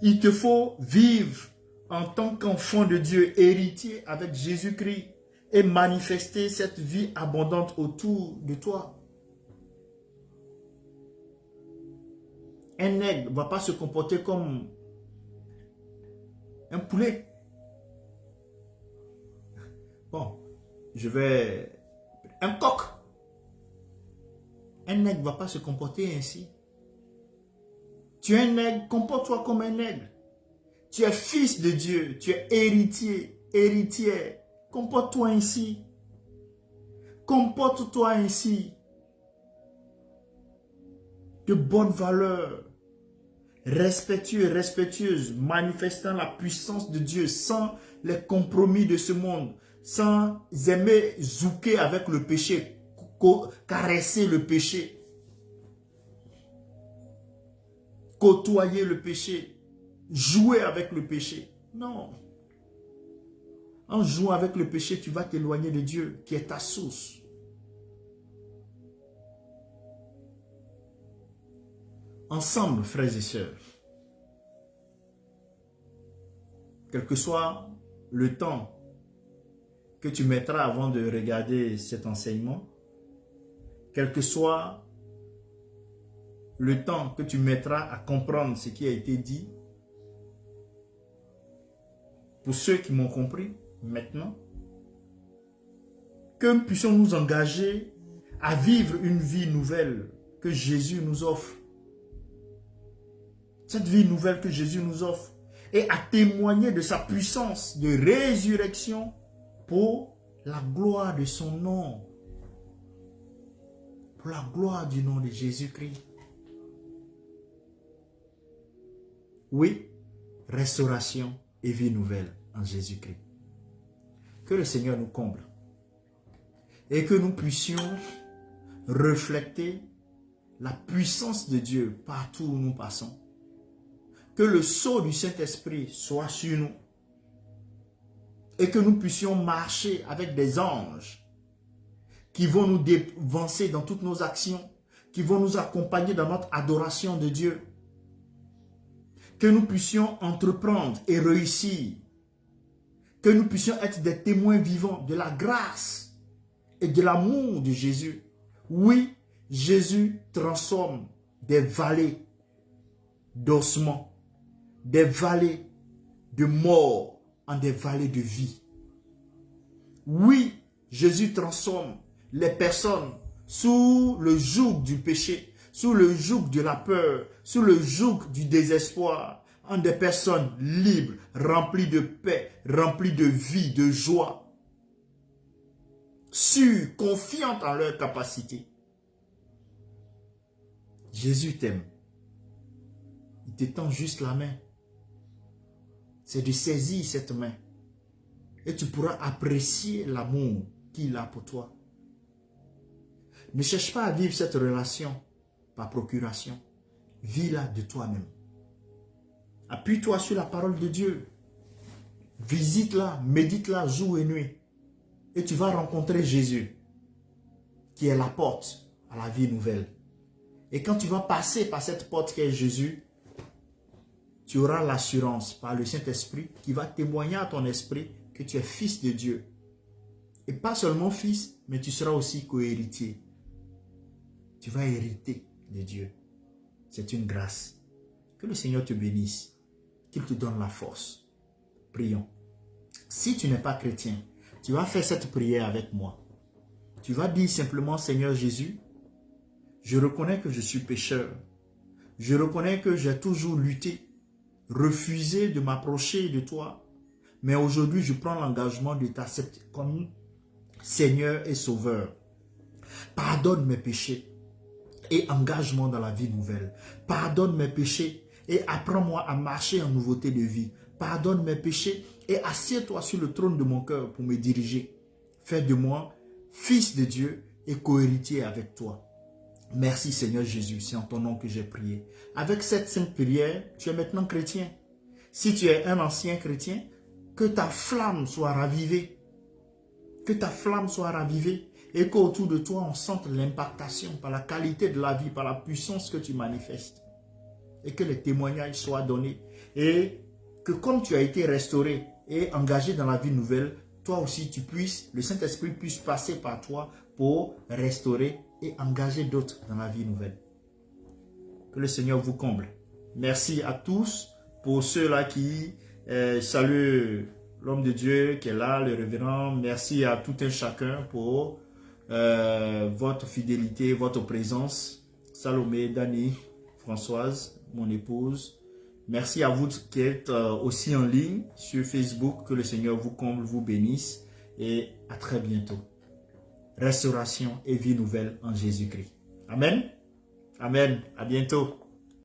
Il te faut vivre en tant qu'enfant de Dieu, héritier avec Jésus-Christ et manifester cette vie abondante autour de toi. Un aigle ne va pas se comporter comme un poulet. Bon, un coq. Un aigle ne va pas se comporter ainsi. Tu es un aigle, comporte-toi comme un aigle. Tu es fils de Dieu, tu es héritier, héritière. Comporte-toi ainsi. Comporte-toi ainsi. De bonne valeur. Respectueux, respectueuse, manifestant la puissance de Dieu sans les compromis de ce monde, sans aimer zouker avec le péché, caresser le péché, côtoyer le péché, jouer avec le péché. Non. En jouant avec le péché, tu vas t'éloigner de Dieu, qui est ta source. Ensemble, frères et sœurs, quel que soit le temps que tu mettras avant de regarder cet enseignement, quel que soit le temps que tu mettras à comprendre ce qui a été dit, pour ceux qui m'ont compris maintenant, que nous puissions nous engager à vivre une vie nouvelle que Jésus nous offre. Cette vie nouvelle que Jésus nous offre et à témoigner de sa puissance de résurrection pour la gloire de son nom. Pour la gloire du nom de Jésus-Christ. Oui, restauration et vie nouvelle en Jésus-Christ. Que le Seigneur nous comble et que nous puissions refléter la puissance de Dieu partout où nous passons. Que le sceau du Saint-Esprit soit sur nous et que nous puissions marcher avec des anges qui vont nous dévancer dans toutes nos actions, qui vont nous accompagner dans notre adoration de Dieu. Que nous puissions entreprendre et réussir. Que nous puissions être des témoins vivants de la grâce et de l'amour de Jésus. Oui, Jésus transforme des vallées d'ossements, des vallées de mort en des vallées de vie. Oui, Jésus transforme les personnes sous le joug du péché, sous le joug de la peur, sous le joug du désespoir, en des personnes libres, remplies de paix, remplies de vie, de joie, sûres, confiantes en leur capacité. Jésus t'aime. Il te tend juste la main. C'est de saisir cette main. Et tu pourras apprécier l'amour qu'il a pour toi. Ne cherche pas à vivre cette relation par procuration. Vis-la de toi-même. Appuie-toi sur la parole de Dieu. Visite-la, médite-la jour et nuit. Et tu vas rencontrer Jésus, qui est la porte à la vie nouvelle. Et quand tu vas passer par cette porte qui est Jésus, tu auras l'assurance par le Saint-Esprit qui va témoigner à ton esprit que tu es fils de Dieu. Et pas seulement fils, mais tu seras aussi co-héritier. Tu vas hériter de Dieu. C'est une grâce. Que le Seigneur te bénisse. Qu'il te donne la force. Prions. Si tu n'es pas chrétien, tu vas faire cette prière avec moi. Tu vas dire simplement, Seigneur Jésus, je reconnais que je suis pécheur. Je reconnais que j'ai toujours lutté, refusé de m'approcher de toi. Mais aujourd'hui, je prends l'engagement de t'accepter comme Seigneur et Sauveur. Pardonne mes péchés et engage-moi dans la vie nouvelle. Pardonne mes péchés et apprends-moi à marcher en nouveauté de vie. Pardonne mes péchés et assieds-toi sur le trône de mon cœur pour me diriger. Fais de moi fils de Dieu et co-héritier avec toi. Merci Seigneur Jésus, c'est en ton nom que j'ai prié. Avec cette sainte prière, tu es maintenant chrétien. Si tu es un ancien chrétien, que ta flamme soit ravivée. Que ta flamme soit ravivée et qu'autour de toi, on sente l'impactation par la qualité de la vie, par la puissance que tu manifestes. Et que les témoignages soient donnés. Et que comme tu as été restauré et engagé dans la vie nouvelle, toi aussi tu puisses, le Saint-Esprit puisse passer par toi pour restaurer et engager d'autres dans la vie nouvelle. Que le Seigneur vous comble. Merci à tous pour ceux-là qui saluent l'homme de Dieu qui est là, le révérend. Merci à tout un chacun pour votre fidélité, votre présence. Salomé, Dani, Françoise, mon épouse. Merci à vous qui êtes aussi en ligne sur Facebook. Que le Seigneur vous comble, vous bénisse et à très bientôt. Restauration et vie nouvelle en Jésus-Christ. Amen. Amen. À bientôt.